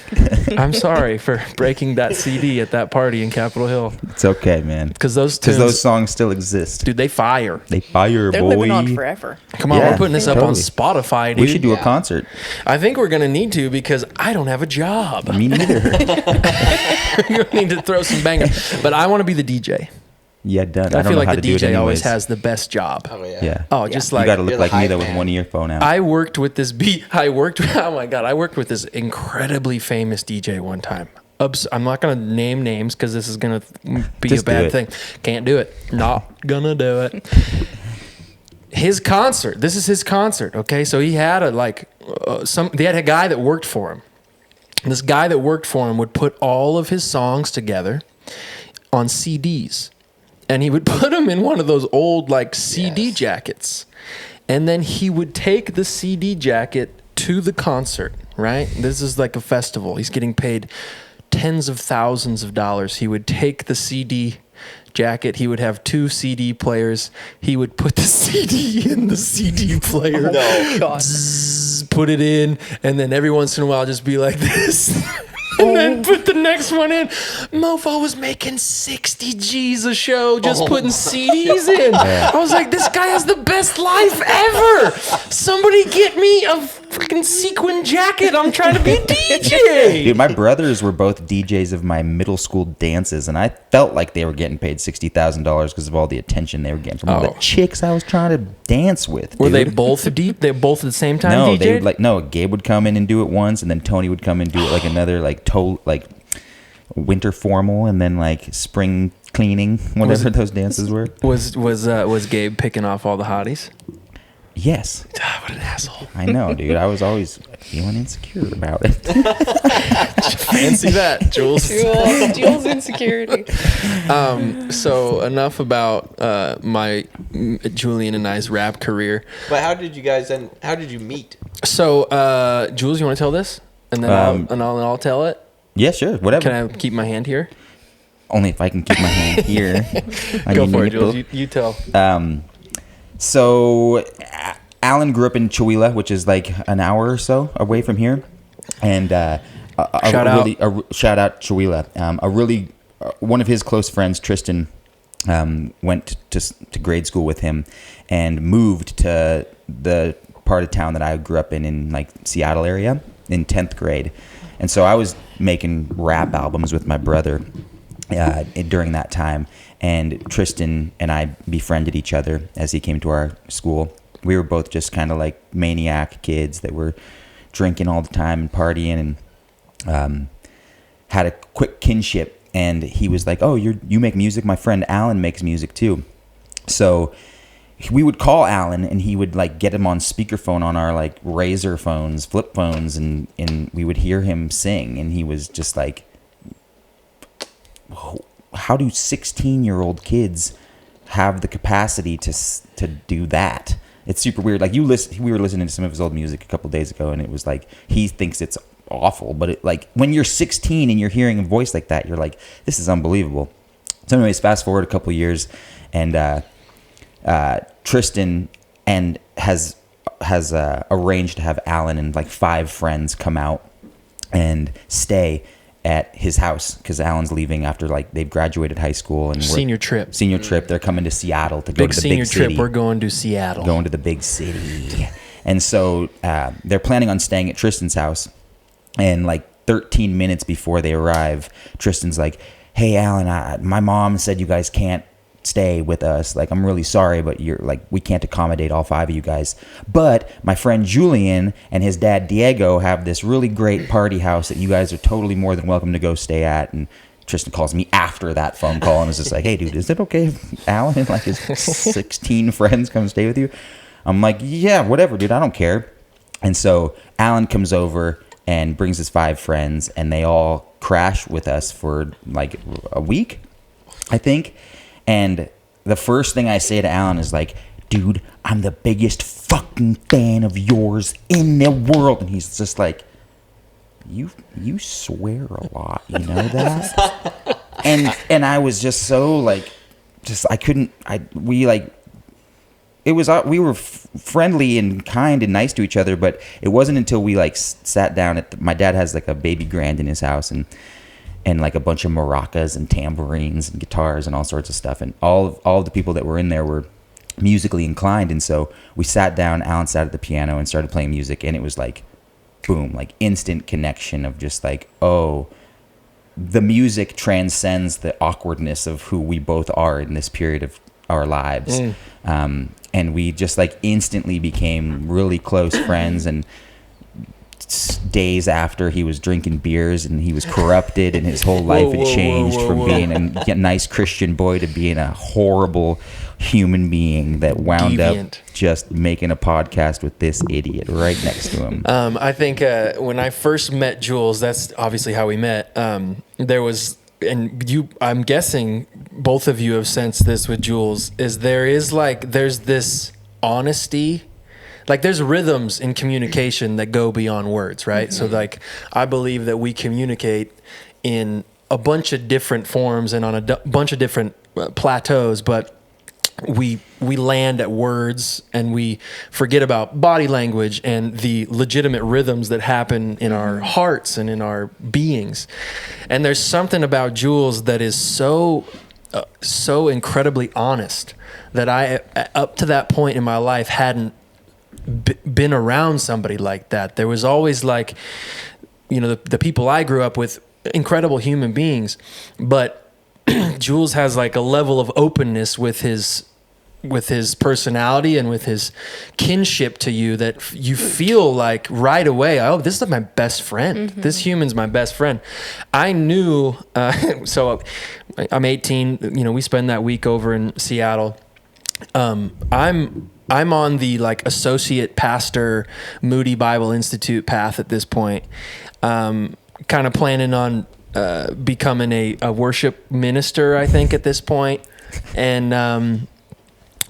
Speaker 2: I'm sorry for breaking that CD at that party in Capitol Hill.
Speaker 4: It's okay, man.
Speaker 2: Because those
Speaker 4: songs still exist.
Speaker 2: dude, they fire.
Speaker 4: They fire,
Speaker 3: They're
Speaker 4: boy.
Speaker 3: living on forever.
Speaker 2: Come on,
Speaker 4: Yeah,
Speaker 2: we're putting this up on
Speaker 4: totally.
Speaker 2: Spotify, dude.
Speaker 4: We should do a concert.
Speaker 2: I think we're gonna need to, because I don't have a job.
Speaker 4: Me neither.
Speaker 2: You're gonna need to throw some bangers. But I want to be the DJ.
Speaker 4: Yeah, done.
Speaker 2: I
Speaker 4: don't
Speaker 2: feel
Speaker 4: know
Speaker 2: like
Speaker 4: how
Speaker 2: the
Speaker 4: to do it
Speaker 2: DJ always
Speaker 4: anyways.
Speaker 2: has the best job.
Speaker 5: Oh yeah.
Speaker 4: Yeah.
Speaker 2: Oh, just
Speaker 4: You
Speaker 2: like
Speaker 4: got to look
Speaker 5: You're the
Speaker 4: like me
Speaker 5: hype
Speaker 4: though with
Speaker 5: man.
Speaker 4: one earphone out.
Speaker 2: I worked with this I worked with this incredibly famous DJ one time. I'm not gonna name names because this is gonna be
Speaker 4: Just
Speaker 2: a
Speaker 4: do
Speaker 2: bad
Speaker 4: it.
Speaker 2: thing. Can't do it. Not gonna do it. His concert. This is his concert. Okay, so he had they had a guy that worked for him. This guy that worked for him would put all of his songs together on CDs. And he would put them in one of those old CD jackets. And then he would take the CD jacket to the concert, right? This is like a festival. He's getting paid tens of thousands of dollars. He would take the CD jacket. He would have 2 CD players. He would put the CD in the CD player.
Speaker 5: No.
Speaker 3: God.
Speaker 2: Zzz, put it in. And then every once in a while just be like this. And then put the next one in. Mofo was making 60 G's a show just putting CDs in. I was like, this guy has the best life ever. Somebody get me a freaking sequin jacket. I'm trying to be a DJ.
Speaker 4: Dude, my brothers were both DJs of my middle school dances, and I felt like they were getting paid $60,000 because of all the attention they were getting from all the chicks I was trying to dance with.
Speaker 2: Were they
Speaker 4: dude.
Speaker 2: both They both at the same time?
Speaker 4: No,
Speaker 2: DJ'd?
Speaker 4: they would Gabe would come in and do it once, and then Tony would come and do it another winter formal, and then spring cleaning, whatever those dances were.
Speaker 2: Was Gabe picking off all the hotties?
Speaker 4: Yes.
Speaker 2: What an asshole.
Speaker 4: I know, dude. I was always feeling insecure about it.
Speaker 2: Fancy that, Jules.
Speaker 3: Jules insecurity.
Speaker 2: So enough about my Julian and I's rap career.
Speaker 5: But how did you meet?
Speaker 2: So, Jules, you want to tell this? And then I'll tell it?
Speaker 4: Yeah, sure. Whatever.
Speaker 2: Can I keep my hand here?
Speaker 4: Only if I can keep my hand here. I
Speaker 2: Go
Speaker 4: need
Speaker 2: for
Speaker 4: a
Speaker 2: it, Jules.
Speaker 4: nipple.
Speaker 2: You tell.
Speaker 4: So Alan grew up in Chihuahua, which is an hour or so away from here. And shout out Chihuahua. One of his close friends, Tristan, went to grade school with him and moved to the part of town that I grew up in Seattle area in 10th grade. And so I was making rap albums with my brother during that time. And Tristan and I befriended each other as he came to our school. We were both just kind of maniac kids that were drinking all the time and partying. And had a quick kinship, and he was like, "Oh, you make music? My friend Alan makes music too." So we would call Alan, and he would like get him on speakerphone on our like Razor phones, flip phones, and we would hear him sing, and he was just like, how do 16-year-old kids have the capacity to do that? It's super weird. Like we were listening to some of his old music a couple of days ago, and it was like he thinks it's awful, but it, like when you're 16 and you're hearing a voice like that, you're like, this is unbelievable. So anyways, fast forward a couple of years, and Tristan has arranged to have Alan and like 5 friends come out and stay at his house, because Alan's leaving after like they've graduated high school and
Speaker 2: senior trip.
Speaker 4: They're coming to Seattle to go to the
Speaker 2: senior
Speaker 4: big city.
Speaker 2: trip. We're going to Seattle.
Speaker 4: Going to the big city, and so they're planning on staying at Tristan's house. And like 13 minutes before they arrive, Tristan's like, "Hey, Alan, my mom said you guys can't stay with us. Like, I'm really sorry, but we can't accommodate all 5 of you guys. But my friend Julian and his dad Diego have this really great party house that you guys are totally more than welcome to go stay at." And Tristan calls me after that phone call and is just like, "Hey, dude, is it okay if Alan and like his 16 friends come stay with you?" I'm like, "Yeah, whatever, dude. I don't care." And so Alan comes over and brings his 5 friends, and they all crash with us for like a week, I think. And the first thing I say to Alan is like, "Dude, I'm the biggest fucking fan of yours in the world." And he's just like, you swear a lot, you know that? and I was just so like, we were friendly and kind and nice to each other, but it wasn't until we like sat down at my dad has like a baby grand in his house, and like a bunch of maracas and tambourines and guitars and all sorts of stuff, and all of the people that were in there were musically inclined. And so we sat down, Alan sat at the piano and started playing music, and it was like boom, like instant connection of just like, oh, the music transcends the awkwardness of who we both are in this period of our lives. And we just like instantly became really close friends. And days after, he was drinking beers and he was corrupted, and his whole life had changed from being a nice Christian boy to being a horrible human being that wound
Speaker 2: Deviant.
Speaker 4: up just making a podcast with this idiot right next to him.
Speaker 2: I think when I first met Jules, that's obviously how we met. There was, and I'm guessing both of you have sensed this with Jules, there's this honesty. Like there's rhythms in communication that go beyond words, right? Mm-hmm. So like I believe that we communicate in a bunch of different forms and on a bunch of different plateaus, but we land at words and we forget about body language and the legitimate rhythms that happen in our hearts and in our beings. And there's something about Jules that is so incredibly honest that I, up to that point in my life, hadn't been around somebody like that. There was always like, the people I grew up with, incredible human beings, but Jules has like a level of openness with his personality and with his kinship to you that you feel like right away, oh, this is my best friend. Mm-hmm. This human's my best friend. I knew, so I'm 18, we spend that week over in Seattle. I'm on the like associate pastor Moody Bible Institute path at this point. Kind of planning on becoming a worship minister, I think, at this point. And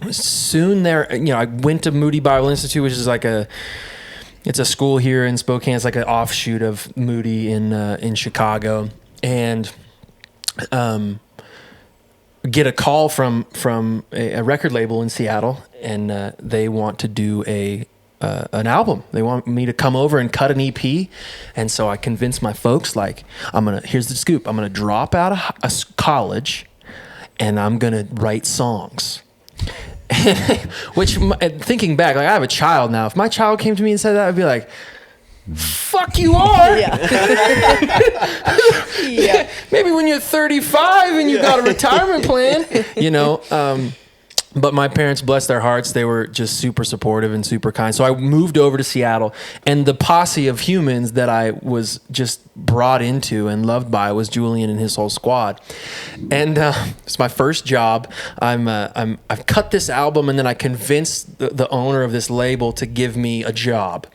Speaker 2: soon there, I went to Moody Bible Institute, which is like it's a school here in Spokane. It's like an offshoot of Moody in Chicago. And get a call from a record label in Seattle, and they want to do an album. They want me to come over and cut an EP. And so I convinced my folks, like, here's the scoop. I'm going to drop out of college and I'm going to write songs. Which, thinking back, like I have a child now. If my child came to me and said that, I'd be like, fuck you are. Yeah. Maybe when you're 35 and you got a retirement plan, But my parents, bless their hearts, they were just super supportive and super kind. So I moved over to Seattle, and the posse of humans that I was just brought into and loved by was Julian and his whole squad. And it's my first job. I've cut this album, and then I convinced the owner of this label to give me a job,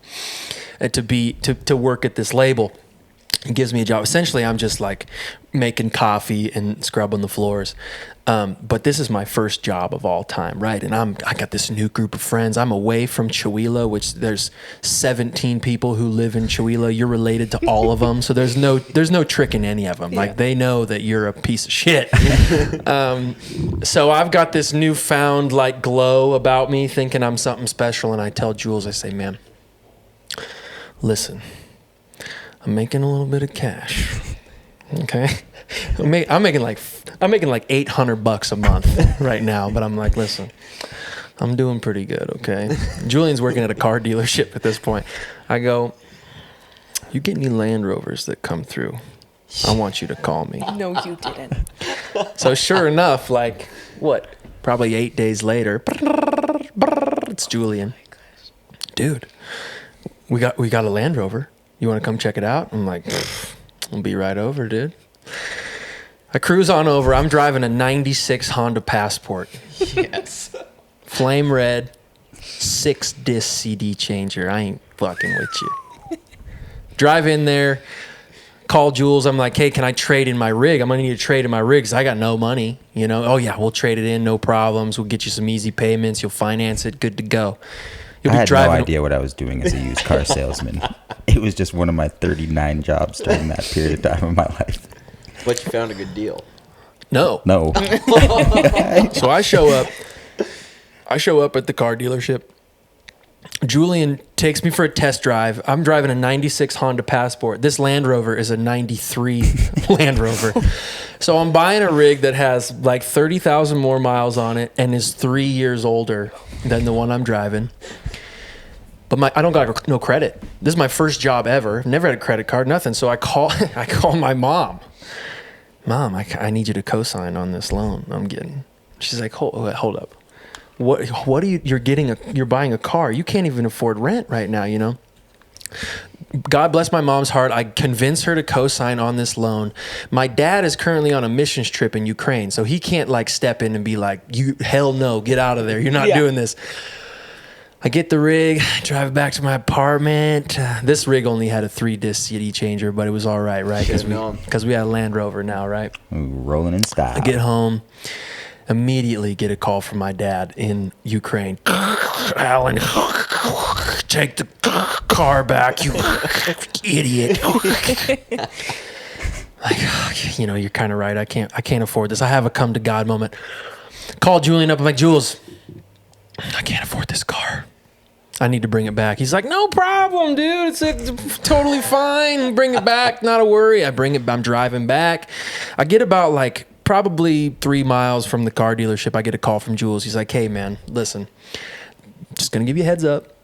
Speaker 2: to work at this label. He gives me a job. Essentially, I'm just like making coffee and scrubbing the floors. But this is my first job of all time, right? And I got this new group of friends. I'm away from Chewelah, which there's 17 people who live in Chewelah. You're related to all of them, so there's no tricking any of them. Yeah. Like, they know that you're a piece of shit. So I've got this newfound like glow about me, thinking I'm something special. And I tell Jules, I say, man, listen, I'm making a little bit of cash. Okay, I'm making like $800 a month right now, but I'm like, listen, I'm doing pretty good. Okay, Julian's working at a car dealership at this point. I go, you get any Land Rovers that come through, I want you to call me.
Speaker 3: No, you didn't.
Speaker 2: So sure enough, like probably 8 days later, it's Julian. Dude, we got a Land Rover. You want to come check it out? I'm like, I'll be right over, dude. I cruise on over. I'm driving a 96 Honda Passport.
Speaker 5: Yes.
Speaker 2: Flame red, 6-disc CD changer. I ain't fucking with you. Drive in there, call Jules. I'm like, hey, can I trade in my rig? I'm going to need to trade in my rig because I got no money. You know? Oh, yeah, we'll trade it in. No problems. We'll get you some easy payments. You'll finance it. Good to go.
Speaker 4: I had no idea what I was doing as a used car salesman. It was just one of my 39 jobs during that period of time of my life.
Speaker 5: But you found a good deal.
Speaker 2: No. So I show up at the car dealership. Julian takes me for a test drive. I'm driving a 96 Honda Passport. This Land Rover is a 93 Land Rover. So I'm buying a rig that has like 30,000 more miles on it and is 3 years older than the one I'm driving. But I don't got no credit. This is my first job ever. Never had a credit card, nothing. So I call my mom. Mom, I need you to co-sign on this loan I'm getting. She's like, hold up. What are you're buying a car. You can't even afford rent right now, you know? God bless my mom's heart. I convinced her to co-sign on this loan. My dad is currently on a missions trip in Ukraine, so he can't like step in and be like, "You hell no, get out of there. You're not doing this." I get the rig, drive back to my apartment. This rig only had a 3-disc CD changer, but it was all right? Because we had a Land Rover now, right?
Speaker 4: Ooh, rolling in style.
Speaker 2: I get home, immediately get a call from my dad in Ukraine. Alan, take the car back, you idiot. Like, you know, you're kind of right. I can't afford this. I have a come to God moment. Call Julian up. I'm like, Jules, I can't afford this car. I need to bring it back. He's like, no problem, dude. It's totally fine. Bring it back. Not a worry. I bring it. I'm driving back. I get about like probably 3 miles from the car dealership. I get a call from Jules. He's like, hey, man, listen, just going to give you a heads up.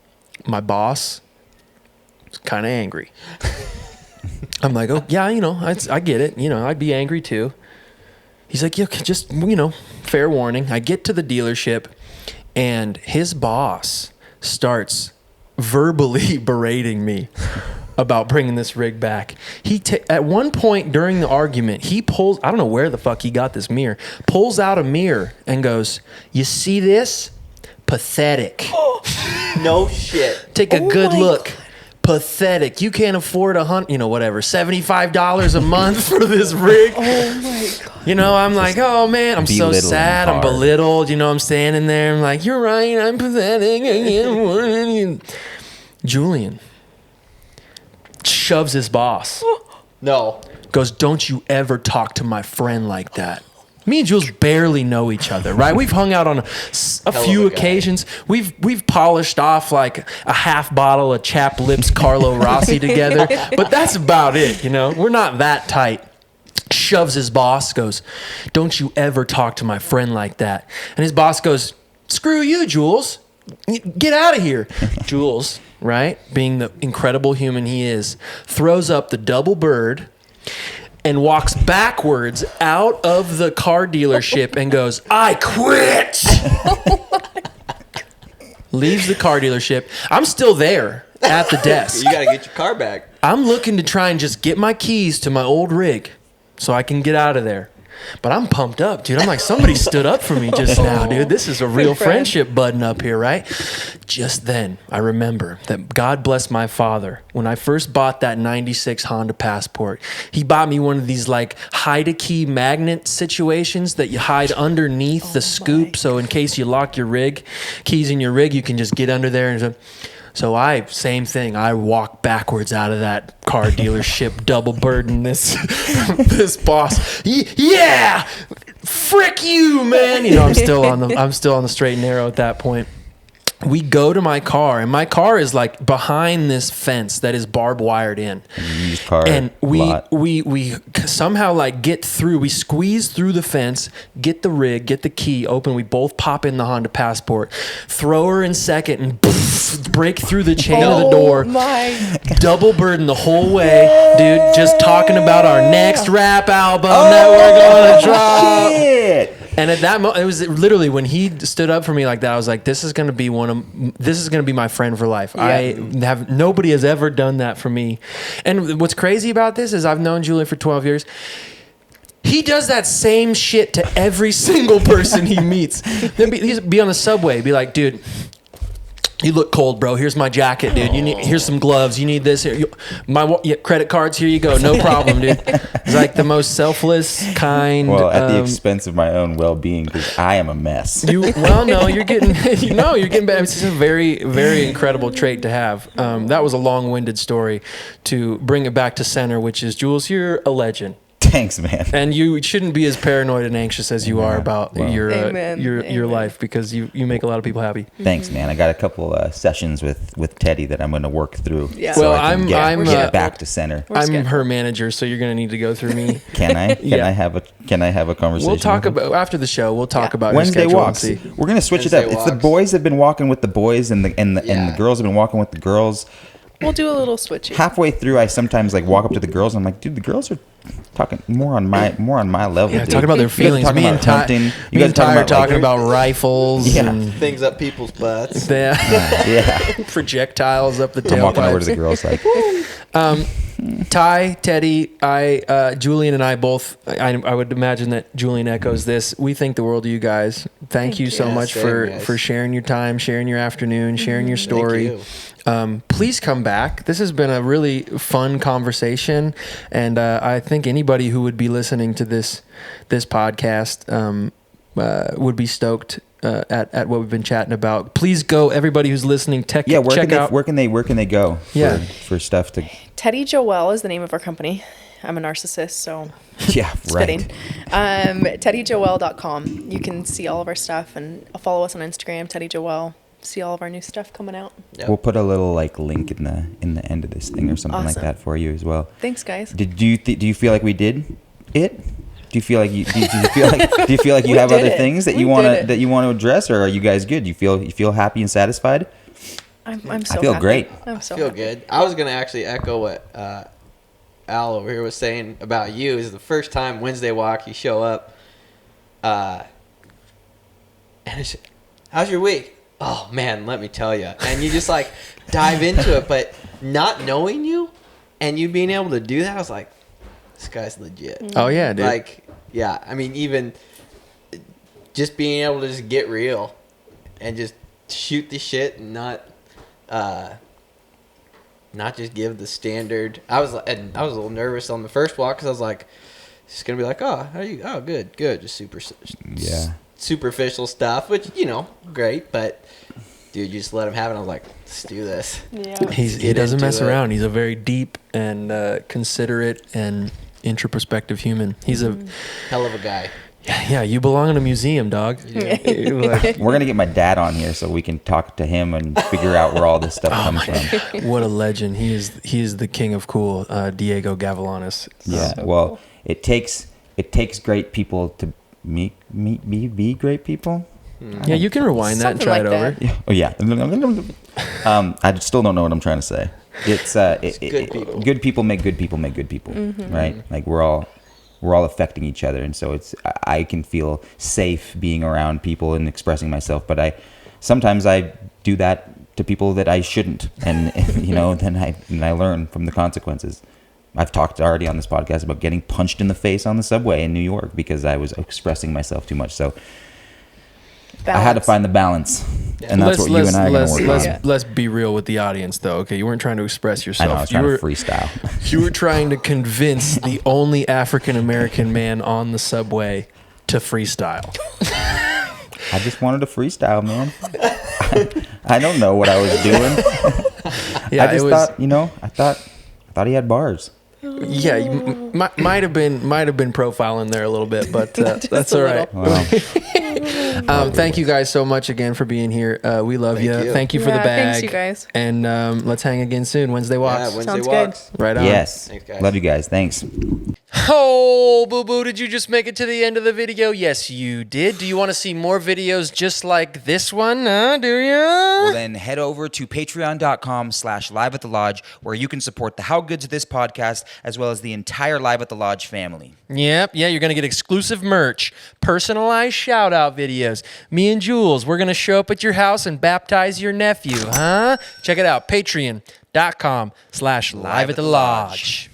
Speaker 2: My boss is kind of angry. I'm like, oh, yeah, you know, I get it. You know, I'd be angry too. He's like, yeah, just, you know, fair warning. I get to the dealership and his boss starts verbally berating me about bringing this rig back. At one point during the argument, he pulls, I don't know where the fuck he got this mirror, pulls out a mirror and goes, you see this? Pathetic.
Speaker 5: No shit.
Speaker 2: Take a good look.
Speaker 3: God.
Speaker 2: Pathetic. You can't afford $75 a month for this rig.
Speaker 3: Oh my God.
Speaker 2: You know, I'm like, oh man, I'm so sad. I'm
Speaker 4: hard.
Speaker 2: belittled. You know, I'm standing there. I'm like, you're right. I'm pathetic. Julian shoves his boss.
Speaker 5: No.
Speaker 2: Goes, don't you ever talk to my friend like that. Me and Jules barely know each other, right? We've hung out on a few occasions. We've polished off like a half bottle of Chap Lips Carlo Rossi together, but that's about it, you know? We're not that tight. Shoves his boss, goes, don't you ever talk to my friend like that. And his boss goes, screw you, Jules. Get out of here. Jules, right, being the incredible human he is, throws up the double bird and walks backwards out of the car dealership and goes, "I quit." Leaves the car dealership. I'm still there at the desk.
Speaker 5: You got to get your car back.
Speaker 2: I'm looking to try and just get my keys to my old rig so I can get out of there. But I'm pumped up, dude. I'm like, somebody stood up for me just now, dude. This is a real friendship budding up here, right? Just then, I remember that God bless my father. When I first bought that 96 Honda Passport, he bought me one of these like hide-a-key magnet situations that you hide underneath the scoop. So in case you lock your rig, keys in your rig, you can just get under there and so same thing. I walk backwards out of that car dealership, double burden this boss. Yeah, frick you, man. You know, I'm still on the straight and narrow at that point. We go to my car, and my car is like behind this fence that is barbed wired in.
Speaker 4: Used car
Speaker 2: and
Speaker 4: lot.
Speaker 2: we somehow like get through. We squeeze through the fence, get the rig, get the key open. We both pop in the Honda Passport, throw her in second, and break through the chain of the door.
Speaker 3: My.
Speaker 2: Double burden the whole way, dude. Just talking about our next rap album that we're gonna drop.
Speaker 4: Shit.
Speaker 2: And at that moment, it was literally when he stood up for me like that. I was like, "This is gonna be my friend for life." Yeah. Nobody has ever done that for me. And what's crazy about this is I've known Julian for 12 years. He does that same shit to every single person he meets. Then he'd be on the subway, be like, "Dude, you look cold, bro. Here's my jacket, dude. Here's some gloves. You need this. Here. My credit cards. Here you go. No problem, dude." It's like the most selfless, kind.
Speaker 4: Well, at the expense of my own well-being, because I am a mess.
Speaker 2: You're getting better. It's just a very, very incredible trait to have. That was a long-winded story to bring it back to center, which is, Jules, you're a legend.
Speaker 4: Thanks, man.
Speaker 2: And you shouldn't be as paranoid and anxious as you are about your life, because you make a lot of people happy.
Speaker 4: Thanks, man. I got a couple sessions with Teddi that I'm going to work through.
Speaker 3: Yeah.
Speaker 4: So
Speaker 2: Well,
Speaker 4: I can
Speaker 2: I'm
Speaker 4: get back to center.
Speaker 2: I'm her manager, so you're going to need to go through me.
Speaker 4: Can I?
Speaker 2: Yeah.
Speaker 4: Can I have a conversation?
Speaker 2: We'll talk about after the show. We'll talk about
Speaker 4: Wednesday
Speaker 2: your schedule
Speaker 4: walks.
Speaker 2: and see.
Speaker 4: We're gonna switch it
Speaker 5: Wednesday
Speaker 4: up. It's the
Speaker 5: walks.
Speaker 4: boys have been walking with the boys, and the girls have been walking with the girls.
Speaker 3: We'll do a little switchy.
Speaker 4: Halfway through, I sometimes like walk up to the girls, and I'm like, dude, the girls are talking more on my level.
Speaker 2: Yeah,
Speaker 4: dude.
Speaker 2: talking about their feelings.
Speaker 4: Talking
Speaker 2: Me
Speaker 4: about
Speaker 2: and Ty,
Speaker 4: hunting.
Speaker 2: me and Ty are talking about rifles
Speaker 4: Yeah.
Speaker 2: and
Speaker 5: Things up people's butts.
Speaker 4: Yeah,
Speaker 2: projectiles up the
Speaker 4: I'm walking over to the
Speaker 2: tailpipes.
Speaker 4: girls like,
Speaker 2: Ty, Teddi, Julian, and I both. I would imagine that Julian echoes this. We think the world of you guys. Thank you so
Speaker 3: you.
Speaker 2: much
Speaker 5: Same, guys.
Speaker 2: for sharing your time, sharing your afternoon, sharing your story.
Speaker 5: you.
Speaker 2: Please come back. This has been a really fun conversation, and I think anybody who would be listening to this podcast would be stoked at what we've been chatting about. Please go, everybody who's listening. Check out.
Speaker 4: where can they go?
Speaker 2: Yeah.
Speaker 4: for stuff to.
Speaker 3: Teddi Joelle is the name of our company. I'm a narcissist, so
Speaker 4: Yeah,
Speaker 3: it's
Speaker 4: right.
Speaker 3: fitting. TeddiJoelle.com. You can see all of our stuff, and follow us on Instagram, Teddi Joelle. See all of our new stuff coming out.
Speaker 5: Yep.
Speaker 4: We'll put a little like link in the end of this thing or something like
Speaker 3: Awesome.
Speaker 4: that for you as well.
Speaker 3: Thanks, guys.
Speaker 4: Do you feel like we did it? Do you feel like you
Speaker 3: We
Speaker 4: have
Speaker 3: did
Speaker 4: other
Speaker 3: it.
Speaker 4: things that
Speaker 3: We
Speaker 4: you
Speaker 3: did
Speaker 4: want
Speaker 3: it.
Speaker 4: to address, or are you guys good? You feel happy and satisfied?
Speaker 3: I'm so
Speaker 4: I feel
Speaker 3: happy.
Speaker 4: great.
Speaker 3: I'm so
Speaker 5: Feel
Speaker 3: happy.
Speaker 5: good. I was gonna actually echo what Al over here was saying about you. Is the first time Wednesday walk you show up, and it's, how's your week? Oh man, let me tell you. And you just like dive into it, but not knowing you and you being able to do that, I was like, this guy's legit.
Speaker 2: Oh yeah, dude.
Speaker 5: Like, yeah, I mean, even just being able to just get real and just shoot the shit and not just give the standard. I was a little nervous on the first walk because I was like, it's gonna be like, oh, how are you? Oh, good, just superficial stuff, which great, but dude, you just let him have it. I was like, let's do this.
Speaker 3: Yeah.
Speaker 2: He doesn't
Speaker 5: into
Speaker 2: mess
Speaker 5: it.
Speaker 2: around. He's a very deep and considerate and introspective human. He's a
Speaker 5: Hell of a guy.
Speaker 2: yeah. You belong in a museum, dog. Like,
Speaker 4: We're gonna get my dad on here so we can talk to him and figure out where all this stuff
Speaker 2: Oh
Speaker 4: comes from.
Speaker 2: what a legend. He is the king of cool, Diego Gavilanes.
Speaker 4: Yeah.
Speaker 3: So
Speaker 4: Well,
Speaker 3: cool.
Speaker 4: it takes great people to be great people.
Speaker 2: Yeah, you can rewind that and
Speaker 3: Something
Speaker 2: try
Speaker 3: like
Speaker 2: it over.
Speaker 3: that.
Speaker 4: Oh yeah. I still don't know what I'm trying to say. It's good people make good people make good people, right? Like we're all affecting each other, and so I can feel safe being around people and expressing myself. But sometimes I do that to people that I shouldn't, and then I learn from the consequences. I've talked already on this podcast about getting punched in the face on the subway in New York because I was expressing myself too much. So I had to find the balance, and that's what you and I are going to work on.
Speaker 2: Let's be real with the audience, though. Okay, you weren't trying to express yourself.
Speaker 4: I know, I was trying to freestyle.
Speaker 2: You were trying to convince the only African American man on the subway to freestyle.
Speaker 4: I just wanted to freestyle, man. I don't know what I was doing.
Speaker 2: Yeah,
Speaker 4: I just thought he had bars.
Speaker 2: Yeah, you might have been profiling there a little bit, but that's all right.
Speaker 4: Wow.
Speaker 2: Thank you guys so much again for being here. We love you. Thank you for the bag.
Speaker 3: Thanks, you guys.
Speaker 2: And let's hang again soon. Wednesday Walks.
Speaker 5: Yeah, Wednesday
Speaker 3: Sounds
Speaker 5: Walks.
Speaker 3: good.
Speaker 2: Right on.
Speaker 4: Yes.
Speaker 5: Thanks, guys.
Speaker 4: Love you guys. Thanks.
Speaker 2: Oh, boo-boo, did you just make it to the end of the video? Yes, you did. Do you want to see more videos just like this one? Do you?
Speaker 4: Well, then head over to patreon.com/Live at the Lodge, where you can support the How Good's This podcast, as well as the entire Live at the Lodge family.
Speaker 2: Yep, yeah, you're going to get exclusive merch, personalized shout-out videos. Me and Jules, we're going to show up at your house and baptize your nephew, huh? Check it out, patreon.com/Live at the Lodge.